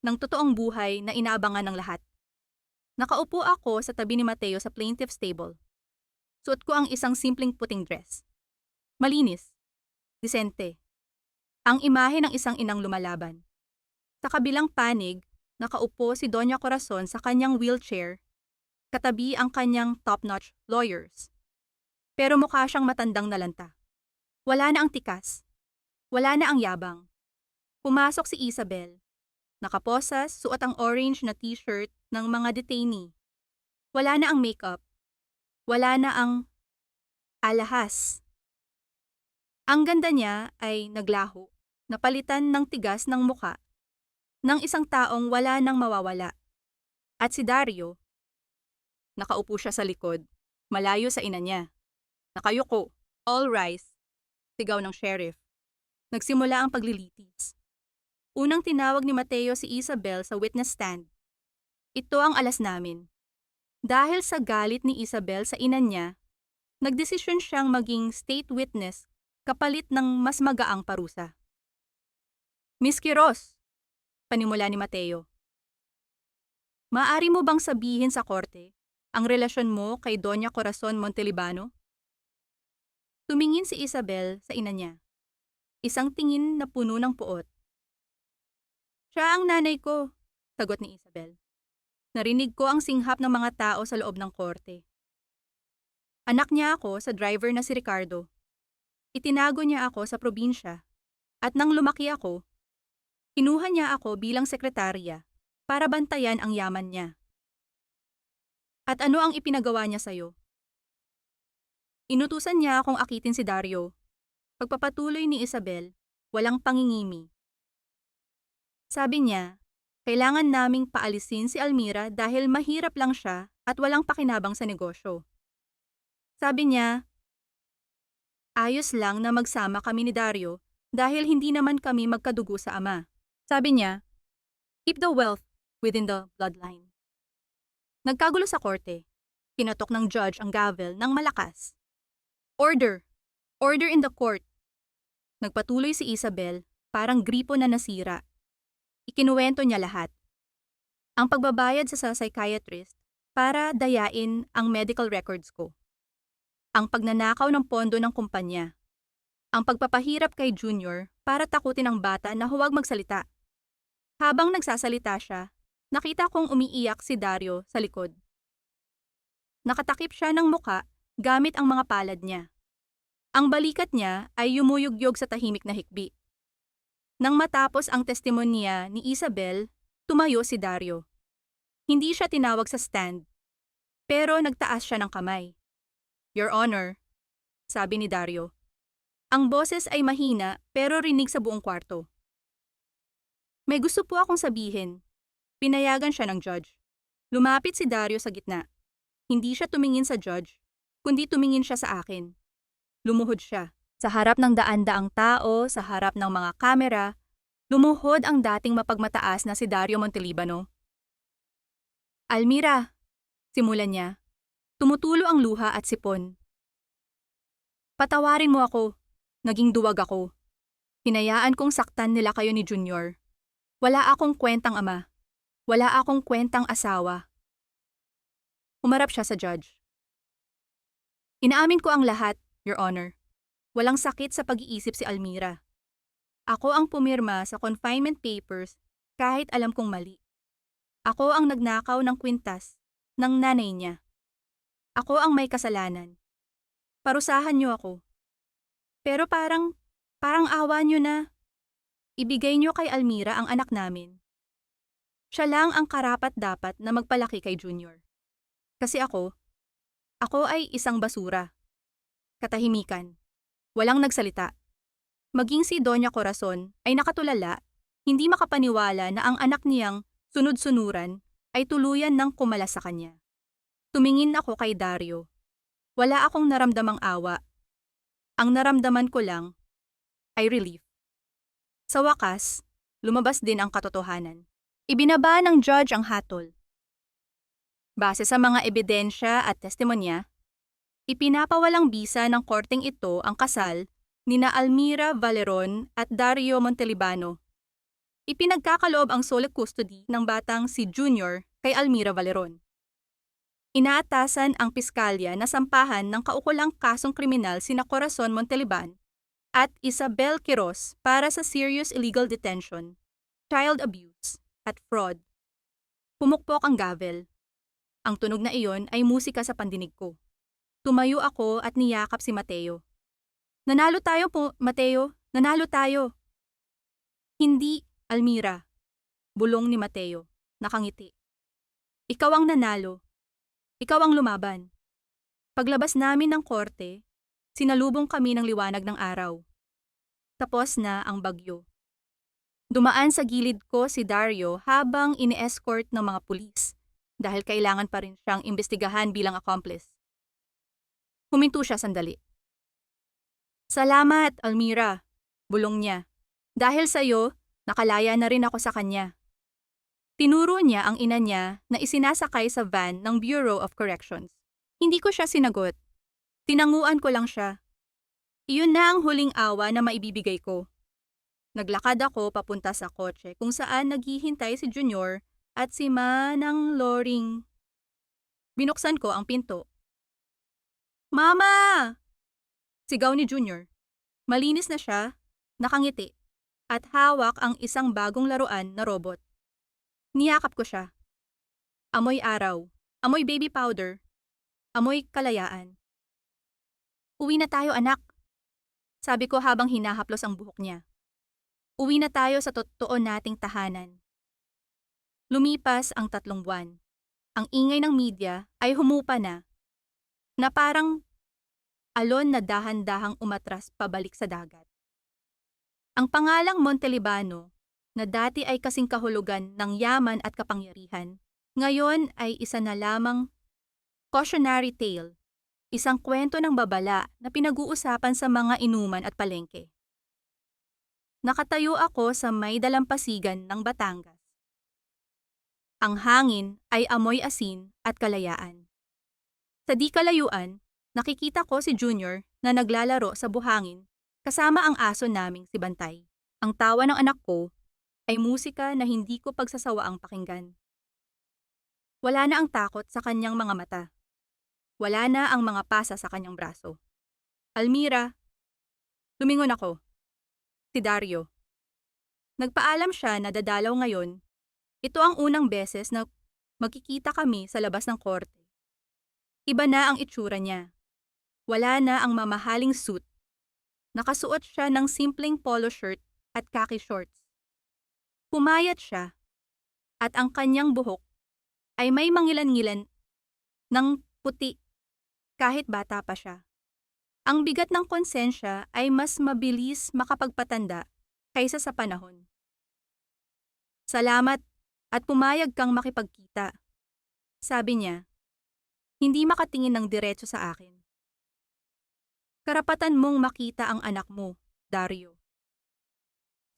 ng totoong buhay na inaabangan ng lahat. Nakaupo ako sa tabi ni Mateo sa plaintiff's table. Suot ko ang isang simpleng puting dress. Malinis, disente. Ang imahe ng isang inang lumalaban. Sa kabilang panig, nakaupo si Doña Corazon sa kanyang wheelchair, katabi ang kanyang top-notch lawyers. Pero mukha siyang matandang nalanta. Wala na ang tikas. Wala na ang yabang. Pumasok si Isabel. Nakaposas, suot ang orange na t-shirt ng mga detainee. Wala na ang makeup. Wala na ang alahas. Ang ganda niya ay naglaho, napalitan ng tigas ng muka, ng isang taong wala nang mawawala. At si Dario, nakaupo siya sa likod, malayo sa ina niya. Nakayuko, all rise, sigaw ng sheriff. Nagsimula ang paglilitis. Unang tinawag ni Mateo si Isabel sa witness stand. Ito ang alas namin. Dahil sa galit ni Isabel sa ina niya, nagdesisyon siyang maging state witness kapalit ng mas magaang parusa. Miss Quiroz, panimula ni Mateo. Maaari mo bang sabihin sa korte ang relasyon mo kay Doña Corazon Montelibano? Tumingin si Isabel sa ina niya. Isang tingin na puno ng puot. Siya ang nanay ko, sagot ni Isabel. Narinig ko ang singhap ng mga tao sa loob ng korte. Anak niya ako sa driver na si Ricardo. Itinago niya ako sa probinsya. At nang lumaki ako, kinuha niya ako bilang sekretarya para bantayan ang yaman niya. At ano ang ipinagawa niya sa'yo? Inutusan niya akong akitin si Dario. Pagpapatuloy ni Isabel, walang pangingimi. Sabi niya, kailangan naming paalisin si Almira dahil mahirap lang siya at walang pakinabang sa negosyo. Sabi niya, ayos lang na magsama kami ni Dario dahil hindi naman kami magkadugo sa ama. Sabi niya, keep the wealth within the bloodline. Nagkagulo sa korte. Kinatok ng judge ang gavel ng malakas. Order! Order in the court! Nagpatuloy si Isabel, parang gripo na nasira. Ikinuwento niya lahat. Ang pagbabayad sa psychiatrist para dayain ang medical records ko. Ang pagnanakaw ng pondo ng kumpanya. Ang pagpapahirap kay Junior para takutin ang bata na huwag magsalita. Habang nagsasalita siya, nakita kong umiiyak si Dario sa likod. Nakatakip siya ng muka gamit ang mga palad niya. Ang balikat niya ay yumuyugyog sa tahimik na hikbi. Nang matapos ang testimonya ni Isabel, tumayo si Dario. Hindi siya tinawag sa stand, pero nagtaas siya ng kamay. Your Honor, sabi ni Dario. Ang boses ay mahina pero rinig sa buong kwarto. May gusto po akong sabihin. Pinayagan siya ng judge. Lumapit si Dario sa gitna. Hindi siya tumingin sa judge, kundi tumingin siya sa akin. Lumuhod siya. Sa harap ng daan-daang tao, sa harap ng mga kamera, lumuhod ang dating mapagmataas na si Dario Montelibano. Almira, simulan niya. Tumutulo ang luha at sipon. Patawarin mo ako. Naging duwag ako. Hinayaan kong saktan nila kayo ni Junior. Wala akong kwentang ama. Wala akong kwentang asawa. Umarap siya sa judge. Inaamin ko ang lahat, Your Honor. Walang sakit sa pag-iisip si Almira. Ako ang pumirma sa confinement papers kahit alam kong mali. Ako ang nagnakaw ng kwintas ng nanay niya. Ako ang may kasalanan. parusahan niyo ako. Pero parang awa niyo na. Ibigay niyo kay Almira ang anak namin. Siya lang ang karapat-dapat na magpalaki kay Junior. Kasi ako ay isang basura. Katahimikan. Walang nagsalita. Maging si Doña Corazon ay nakatulala, hindi makapaniwala na ang anak niyang sunod-sunuran ay tuluyan ng kumala sa kanya. Tumingin ako kay Dario. Wala akong naramdamang awa. Ang naramdaman ko lang ay relief. Sa wakas, lumabas din ang katotohanan. Ibinaba ng judge ang hatol. Base sa mga ebidensya at testimonya, ipinapawalang bisa ng korteng ito ang kasal nina Almira Valeron at Dario Montelibano. Ipinagkakaloob ang sole custody ng batang si Junior kay Almira Valeron. Inaatasan ang piskalya na sampahan ng kaukulang kasong kriminal sina Corazon Monteliban at Isabel Quiroz para sa serious illegal detention, child abuse, at fraud. Pumukpok ang gavel. Ang tunog na iyon ay musika sa pandinig ko. Tumayo ako at niyakap si Mateo. Nanalo tayo po, Mateo. Nanalo tayo. Hindi, Almira. Bulong ni Mateo. Nakangiti. Ikaw ang nanalo. Ikaw ang lumaban. Paglabas namin ng korte, sinalubong kami ng liwanag ng araw. Tapos na ang bagyo. Dumaan sa gilid ko si Dario habang ini-escort ng mga pulis dahil kailangan pa rin siyang imbestigahan bilang accomplice. Huminto siya sandali. Salamat, Almira, bulong niya. Dahil sa'yo, nakalaya na rin ako sa kanya. Tinuro niya ang ina niya na isinasakay sa van ng Bureau of Corrections. Hindi ko siya sinagot. Tinanguan ko lang siya. Iyon na ang huling awa na maibibigay ko. Naglakad ako papunta sa kotse kung saan naghihintay si Junior at si Manang Loring. Binuksan ko ang pinto. Mama! Sigaw ni Junior. Malinis na siya, nakangiti, at hawak ang isang bagong laruan na robot. Niyakap ko siya. Amoy araw, amoy baby powder, amoy kalayaan. Uwi na tayo, anak. Sabi ko habang hinahaplos ang buhok niya. Uwi na tayo sa totoo nating tahanan. Lumipas ang 3 buwan. Ang ingay ng media ay humupa na parang alon na dahan-dahang umatras pabalik sa dagat. Ang pangalang Montelibano, na dati ay kasing kahulugan ng yaman at kapangyarihan, ngayon ay isa na lamang cautionary tale, isang kwento ng babala na pinag-uusapan sa mga inuman at palengke. Nakatayo ako sa may dalampasigan ng Batangas. Ang hangin ay amoy asin at kalayaan. Sa di kalayuan, nakikita ko si Junior na naglalaro sa buhangin kasama ang aso naming si Bantay. Ang tawa ng anak ko ay musika na hindi ko pagsasawaang pakinggan. Wala na ang takot sa kanyang mga mata. Wala na ang mga pasa sa kanyang braso. Almira, lumingon ako. Si Dario. Nagpaalam siya na dadalaw ngayon. Ito ang unang beses na magkikita kami sa labas ng korte. Iba na ang itsura niya. Wala na ang mamahaling suit. Nakasuot siya ng simpleng polo shirt at khaki shorts. Pumayat siya at ang kanyang buhok ay may mangilan-ngilan ng puti kahit bata pa siya. Ang bigat ng konsensya ay mas mabilis makapagpatanda kaysa sa panahon. Salamat at pumayag kang makipagkita. Sabi niya, hindi makatingin ng diretso sa akin. Karapatan mong makita ang anak mo, Dario.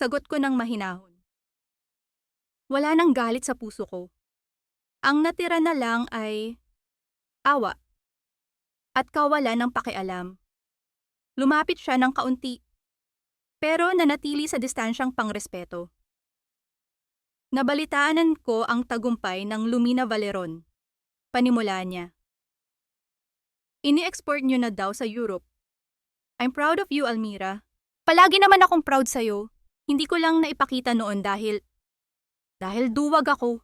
Sagot ko ng mahinahon. Wala nang galit sa puso ko. Ang natira na lang ay awa at kawalan ng pakialam. Lumapit siya ng kaunti, pero nanatili sa distansyang pangrespeto. Nabalitaanan ko ang tagumpay ng Lumina Valeron. Panimula niya. Ini-export niyo na daw sa Europe. I'm proud of you, Almira. Palagi naman akong proud sa'yo. Hindi ko lang naipakita noon dahil duwag ako.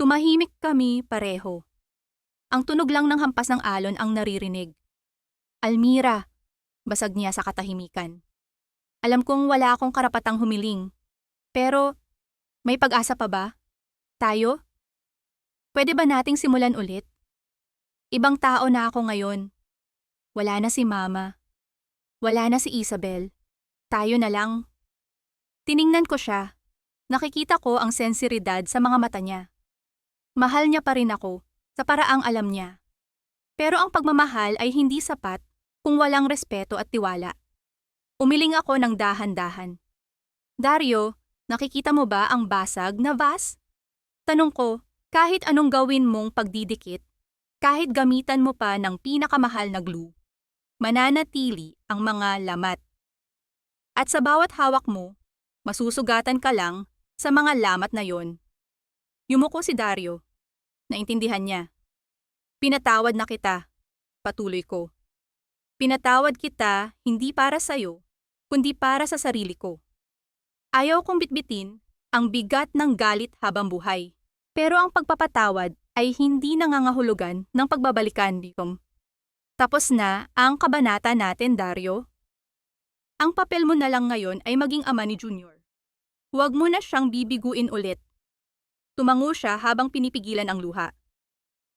Tumahimik kami pareho. Ang tunog lang ng hampas ng alon ang naririnig. Almira, basag niya sa katahimikan. Alam kong wala akong karapatang humiling. Pero, may pag-asa pa ba? Tayo? Pwede ba nating simulan ulit? Ibang tao na ako ngayon. Wala na si Mama. Wala na si Isabel. Tayo na lang. Tiningnan ko siya. Nakikita ko ang sensiridad sa mga mata niya. Mahal niya pa rin ako, sa paraang alam niya. Pero ang pagmamahal ay hindi sapat kung walang respeto at tiwala. Umiling ako ng dahan-dahan. Dario, nakikita mo ba ang basag na vase? Tanong ko, kahit anong gawin mong pagdidikit, kahit gamitan mo pa ng pinakamahal na glue, mananatili ang mga lamat. At sa bawat hawak mo, masusugatan ka lang sa mga lamat na yon. Yumuko si Dario. Naintindihan niya. Pinatawad na kita, patuloy ko. Pinatawad kita hindi para sa'yo, kundi para sa sarili ko. Ayaw kong bitbitin ang bigat ng galit habang buhay. Pero ang pagpapatawad ay hindi nangangahulugan ng pagbabalikan dito. Tapos na ang kabanata natin, Dario. Ang papel mo na lang ngayon ay maging ama ni Junior. Huwag mo na siyang bibiguin ulit. Tumango siya habang pinipigilan ang luha.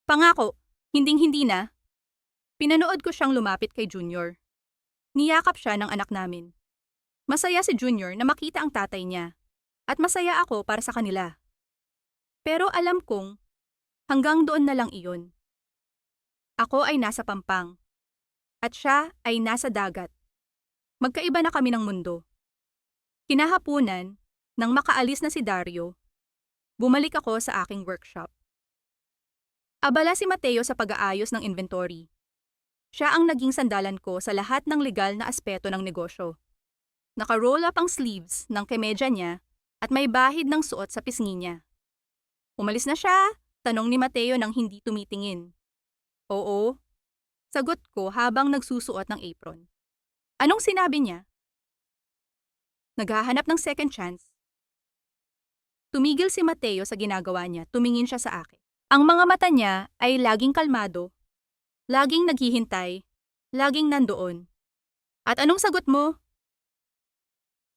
Pangako, hinding-hindi na. Pinanood ko siyang lumapit kay Junior. Niyakap siya ng anak namin. Masaya si Junior na makita ang tatay niya. At masaya ako para sa kanila. Pero alam kong hanggang doon na lang iyon. Ako ay nasa Pampang. At siya ay nasa dagat. Magkaiba na kami ng mundo. Kinahapunan, nang makaalis na si Dario, bumalik ako sa aking workshop. Abala si Mateo sa pag-aayos ng inventory. Siya ang naging sandalan ko sa lahat ng legal na aspeto ng negosyo. Naka-roll up ang sleeves ng kemedya niya at may bahid ng suot sa pisngi niya. Umalis na siya, tanong ni Mateo nang hindi tumitingin. Oo, sagot ko habang nagsusuot ng apron. Anong sinabi niya? Naghahanap ng second chance. Tumigil si Mateo sa ginagawa niya, tumingin siya sa akin. Ang mga mata niya ay laging kalmado, laging naghihintay, laging nandoon. At anong sagot mo?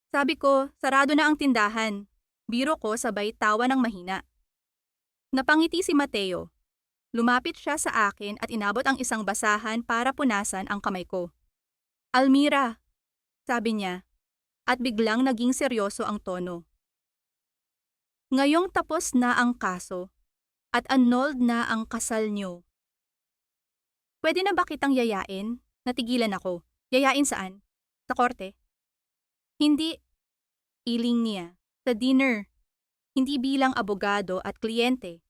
Sabi ko, sarado na ang tindahan. Biro ko sabay tawa ng mahina. Napangiti si Mateo. Lumapit siya sa akin at inabot ang isang basahan para punasan ang kamay ko. Almira, sabi niya, at biglang naging seryoso ang tono. Ngayong tapos na ang kaso at annulled na ang kasal niyo. Pwede na ba kitang yayain? Natigilan ako. Yayain saan? Sa korte? Hindi. Iling niya. Sa dinner. Hindi bilang abogado at kliyente,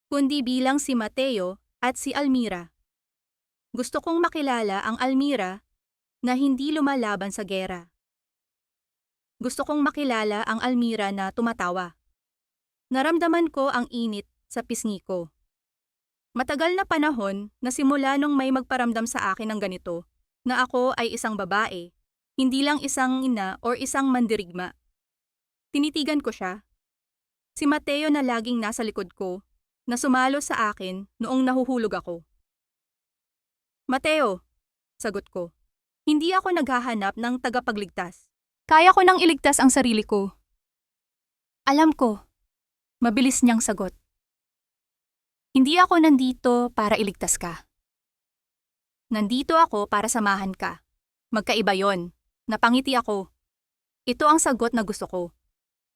kundi bilang si Mateo at si Almira. Gusto kong makilala ang Almira na hindi lumalaban sa gera. Gusto kong makilala ang Almira na tumatawa. Naramdaman ko ang init sa pisngi ko. Matagal na panahon na simula nung may magparamdam sa akin ng ganito, na ako ay isang babae, hindi lang isang ina o isang mandirigma. Tinitigan ko siya. Si Mateo na laging nasa likod ko, na sumalo sa akin noong nahuhulog ako. Mateo, sagot ko. Hindi ako naghahanap ng tagapagligtas. Kaya ko nang iligtas ang sarili ko. Alam ko. Mabilis niyang sagot. Hindi ako nandito para iligtas ka. Nandito ako para samahan ka. Magkaiba yon. Napangiti ako. Ito ang sagot na gusto ko.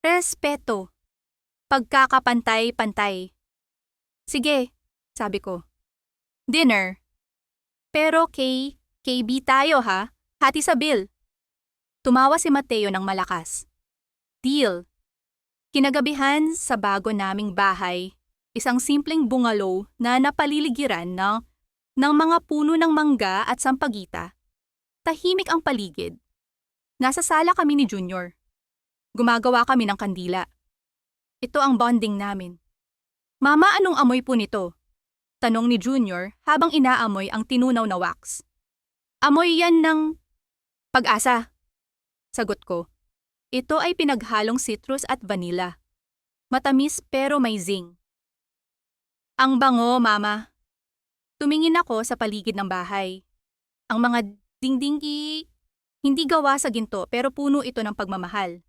Respeto. Pagkakapantay-pantay. Sige, sabi ko. Dinner. Pero KB tayo ha, hati sa bill. Tumawa si Mateo ng malakas. Deal. Kinagabihan sa bago naming bahay, isang simpleng bungalow na napaliligiran ng mga puno ng mangga at sampagita. Tahimik ang paligid. Nasa sala kami ni Junior. Gumagawa kami ng kandila. Ito ang bonding namin. Mama, anong amoy po nito? Tanong ni Junior habang inaamoy ang tinunaw na wax. Amoy yan ng pag-asa. Sagot ko. Ito ay pinaghalong citrus at vanilla. Matamis pero may zing. Ang bango, Mama. Tumingin ako sa paligid ng bahay. Ang mga dingding hindi gawa sa ginto pero puno ito ng pagmamahal.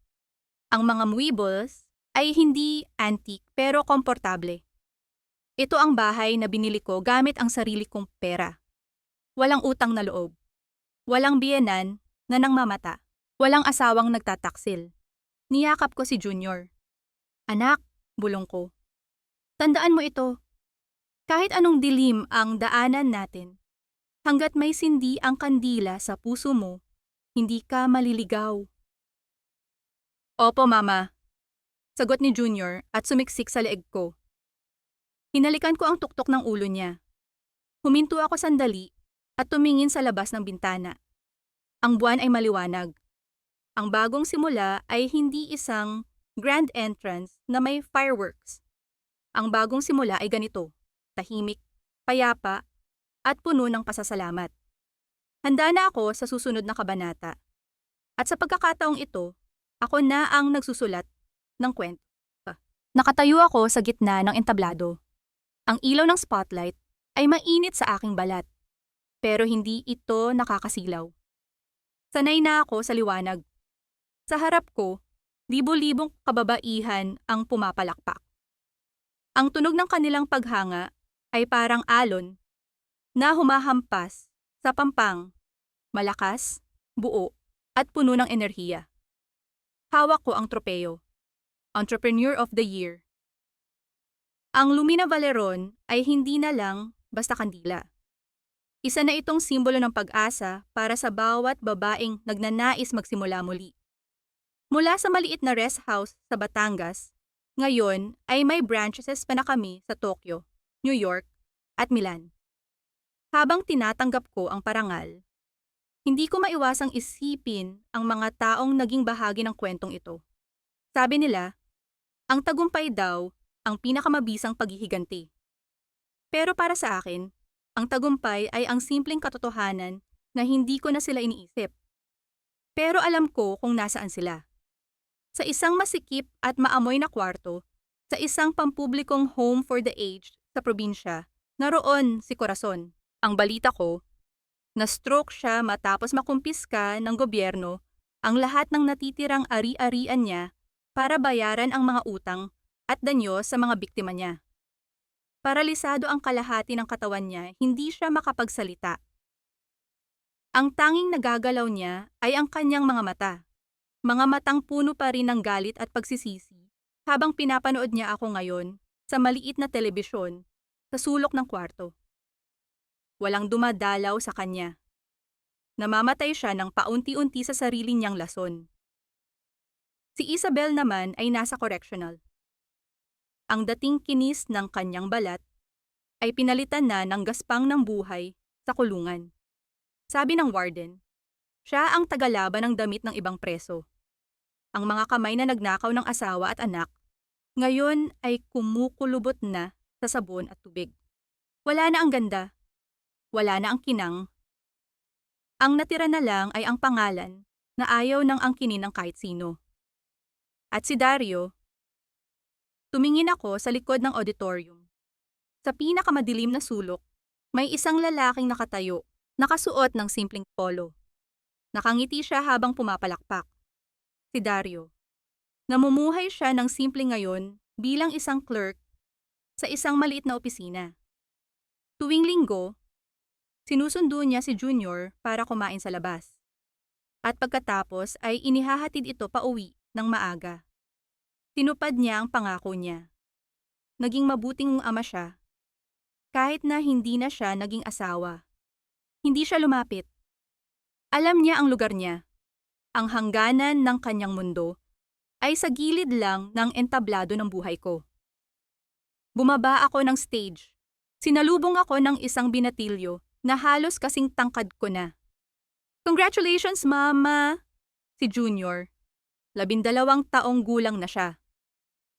Ang mga muebles ay hindi antique pero komportable. Ito ang bahay na binili ko gamit ang sarili kong pera. Walang utang na loob. Walang biyenan na nangmamata. Walang asawang nagtataksil. Niyakap ko si Junior. Anak, bulong ko. Tandaan mo ito. Kahit anong dilim ang daanan natin, hanggat may sindi ang kandila sa puso mo, hindi ka maliligaw. Opo, Mama. Sagot ni Junior at sumiksik sa leeg ko. Hinalikan ko ang tuktok ng ulo niya. Huminto ako sandali at tumingin sa labas ng bintana. Ang buwan ay maliwanag. Ang bagong simula ay hindi isang grand entrance na may fireworks. Ang bagong simula ay ganito, tahimik, payapa, at puno ng pasasalamat. Handa na ako sa susunod na kabanata. At sa pagkakataong ito, ako na ang nagsusulat ng kwento. Nakatayo ako sa gitna ng entablado. Ang ilaw ng spotlight ay mainit sa aking balat, pero hindi ito nakakasilaw. Sanay na ako sa liwanag. Sa harap ko, libo-libong kababaihan ang pumapalakpak. Ang tunog ng kanilang paghanga ay parang alon na humahampas sa pampang, malakas, buo, at puno ng enerhiya. Hawak ko ang tropeyo, Entrepreneur of the Year. Ang Lumina Valeron ay hindi na lang basta kandila. Isa na itong simbolo ng pag-asa para sa bawat babaeng nagnanais magsimula muli. Mula sa maliit na rest house sa Batangas, ngayon ay may branches pa na kami sa Tokyo, New York, at Milan. Habang tinatanggap ko ang parangal, hindi ko maiwasang isipin ang mga taong naging bahagi ng kwentong ito. Sabi nila, ang tagumpay daw ang pinakamabisang paghihiganti. Pero para sa akin, ang tagumpay ay ang simpleng katotohanan na hindi ko na sila iniisip. Pero alam ko kung nasaan sila. Sa isang masikip at maamoy na kwarto, sa isang pampublikong home for the aged sa probinsya, naroon si Corazon. Ang balita ko, na-stroke siya matapos makumpiska ng gobyerno ang lahat ng natitirang ari-arian niya para bayaran ang mga utang at danyo sa mga biktima niya. Paralisado ang kalahati ng katawan niya, hindi siya makapagsalita. Ang tanging nagagalaw niya ay ang kanyang mga mata. Mga matang puno pa rin ng galit at pagsisisi habang pinapanood niya ako ngayon sa maliit na telebisyon sa sulok ng kwarto. Walang dumadalaw sa kanya. Namamatay siya ng paunti-unti sa sarili niyang lason. Si Isabel naman ay nasa correctional. Ang dating kinis ng kanyang balat ay pinalitan na ng gaspang ng buhay sa kulungan. Sabi ng warden, siya ang tagalaban ng damit ng ibang preso. Ang mga kamay na nagnakaw ng asawa at anak, ngayon ay kumukulubot na sa sabon at tubig. Wala na ang ganda. Wala na ang kinang. Ang natira na lang ay ang pangalan na ayaw ng angkinin ng kahit sino. At si Dario, tumingin ako sa likod ng auditorium. Sa pinakamadilim na sulok, may isang lalaking nakatayo, nakasuot ng simpleng polo. Nakangiti siya habang pumapalakpak. Si Dario. Namumuhay siya ng simple ngayon bilang isang clerk sa isang maliit na opisina. Tuwing linggo, sinusundo niya si Junior para kumain sa labas. At pagkatapos ay inihahatid ito pauwi ng maaga. Tinupad niya ang pangako niya. Naging mabuting ama siya. Kahit na hindi na siya naging asawa. Hindi siya lumapit. Alam niya ang lugar niya. Ang hangganan ng kanyang mundo ay sa gilid lang ng entablado ng buhay ko. Bumaba ako ng stage. Sinalubong ako ng isang binatilyo na halos kasing tangkad ko na. Congratulations, Mama! Si Junior. 12 taong gulang na siya.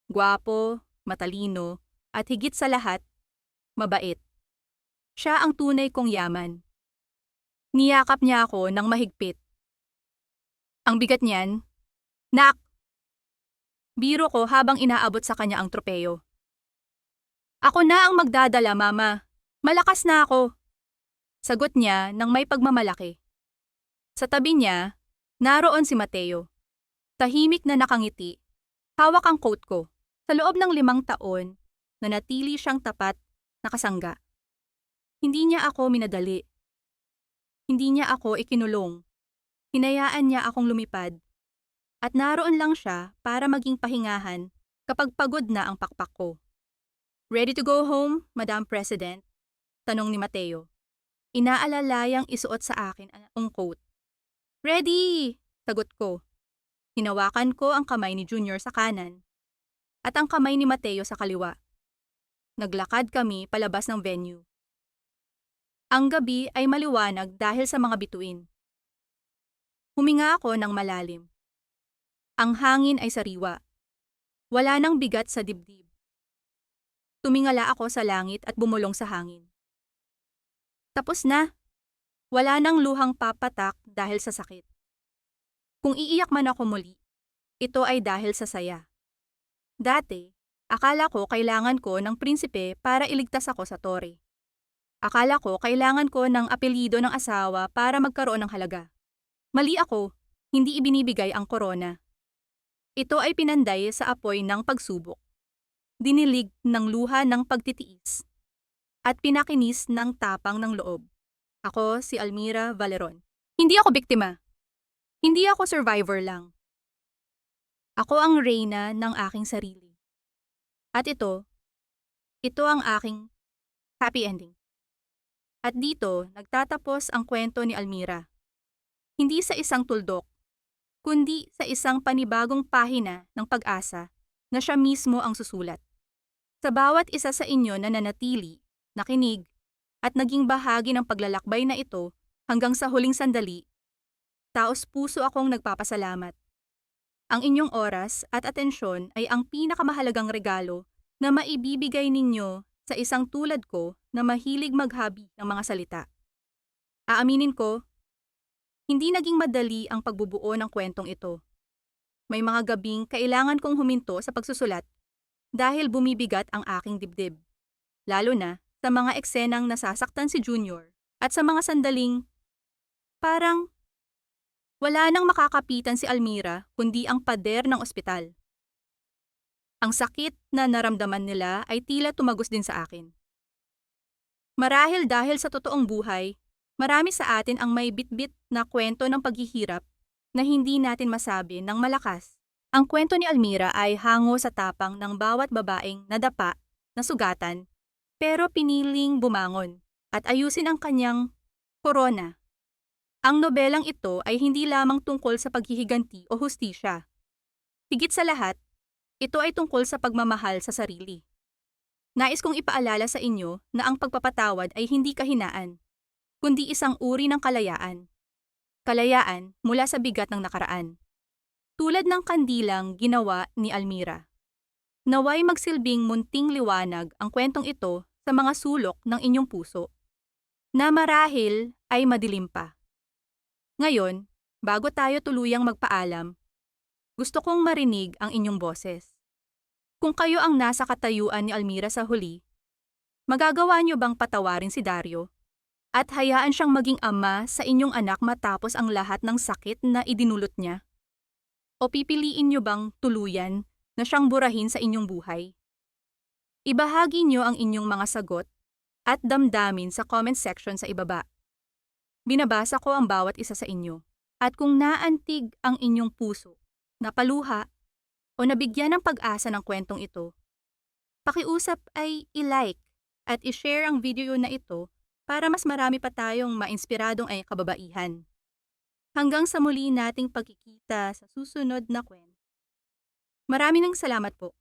Gwapo, matalino, at higit sa lahat, mabait. Siya ang tunay kong yaman. Niyakap niya ako ng mahigpit. Ang bigat niyan, Nak! Biro ko habang inaabot sa kanya ang tropeyo. Ako na ang magdadala, Mama. Malakas na ako. Sagot niya nang may pagmamalaki. Sa tabi niya, naroon si Mateo. Tahimik na nakangiti. Hawak ang coat ko. Sa loob ng 5 taon, nanatili siyang tapat, nakasangga. Hindi niya ako minadali. Hindi niya ako ikinulong. Hinayaan niya akong lumipad. At naroon lang siya para maging pahingahan kapag pagod na ang pakpak ko. Ready to go home, Madam President? Tanong ni Mateo. Inaalalayang isuot sa akin ang coat. Ready! Sagot ko. Hinawakan ko ang kamay ni Junior sa kanan at ang kamay ni Mateo sa kaliwa. Naglakad kami palabas ng venue. Ang gabi ay maliwanag dahil sa mga bituin. Huminga ako ng malalim. Ang hangin ay sariwa. Wala nang bigat sa dibdib. Tumingala ako sa langit at bumulong sa hangin. Tapos na. Wala nang luhang papatak dahil sa sakit. Kung iiyak man ako muli, ito ay dahil sa saya. Dati, akala ko kailangan ko ng prinsipe para iligtas ako sa tore. Akala ko kailangan ko ng apelyido ng asawa para magkaroon ng halaga. Mali ako, hindi ibinibigay ang korona. Ito ay pinanday sa apoy ng pagsubok. Dinilig ng luha ng pagtitiis. At pinakinis ng tapang ng loob. Ako si Almira Valeron. Hindi ako biktima. Hindi ako survivor lang. Ako ang reyna ng aking sarili. At ito ang aking happy ending. At dito, nagtatapos ang kwento ni Almira. Hindi sa isang tuldok, kundi sa isang panibagong pahina ng pag-asa na siya mismo ang susulat. Sa bawat isa sa inyo na nanatili, nakinig, at naging bahagi ng paglalakbay na ito hanggang sa huling sandali, taos puso akong nagpapasalamat. Ang inyong oras at atensyon ay ang pinakamahalagang regalo na maibibigay ninyo sa isang tulad ko na mahilig maghabi ng mga salita. Aaminin ko, hindi naging madali ang pagbubuo ng kwentong ito. May mga gabing kailangan kong huminto sa pagsusulat dahil bumibigat ang aking dibdib. Lalo na sa mga eksenang nasasaktan si Junior at sa mga sandaling parang wala nang makakapitan si Almira kundi ang pader ng ospital. Ang sakit na naramdaman nila ay tila tumagos din sa akin. Marahil dahil sa totoong buhay, marami sa atin ang may bitbit na kwento ng paghihirap na hindi natin masabi ng malakas. Ang kwento ni Almira ay hango sa tapang ng bawat babaeng nadapa, nasugatan, pero piniling bumangon at ayusin ang kanyang korona. Ang nobelang ito ay hindi lamang tungkol sa paghihiganti o hustisya. Higit sa lahat, ito ay tungkol sa pagmamahal sa sarili. Nais kong ipaalala sa inyo na ang pagpapatawad ay hindi kahinaan, kundi isang uri ng kalayaan. Kalayaan mula sa bigat ng nakaraan. Tulad ng kandilang ginawa ni Almira. Naway magsilbing munting liwanag ang kwentong ito sa mga sulok ng inyong puso, na marahil ay madilim pa. Ngayon, bago tayo tuluyang magpaalam, gusto kong marinig ang inyong boses. Kung kayo ang nasa katayuan ni Almira sa huli, magagawa niyo bang patawarin si Dario at hayaan siyang maging ama sa inyong anak matapos ang lahat ng sakit na idinulot niya? O pipiliin niyo bang tuluyan na siyang burahin sa inyong buhay? Ibahagi niyo ang inyong mga sagot at damdamin sa comment section sa ibaba. Binabasa ko ang bawat isa sa inyo. At kung naantig ang inyong puso, napaluha, o nabigyan ng pag-asa ng kwentong ito, pakiusap ay i-like at i-share ang video na ito para mas marami pa tayong mainspiradong ay kababaihan. Hanggang sa muli nating pagkikita sa susunod na kwento. Maraming salamat po.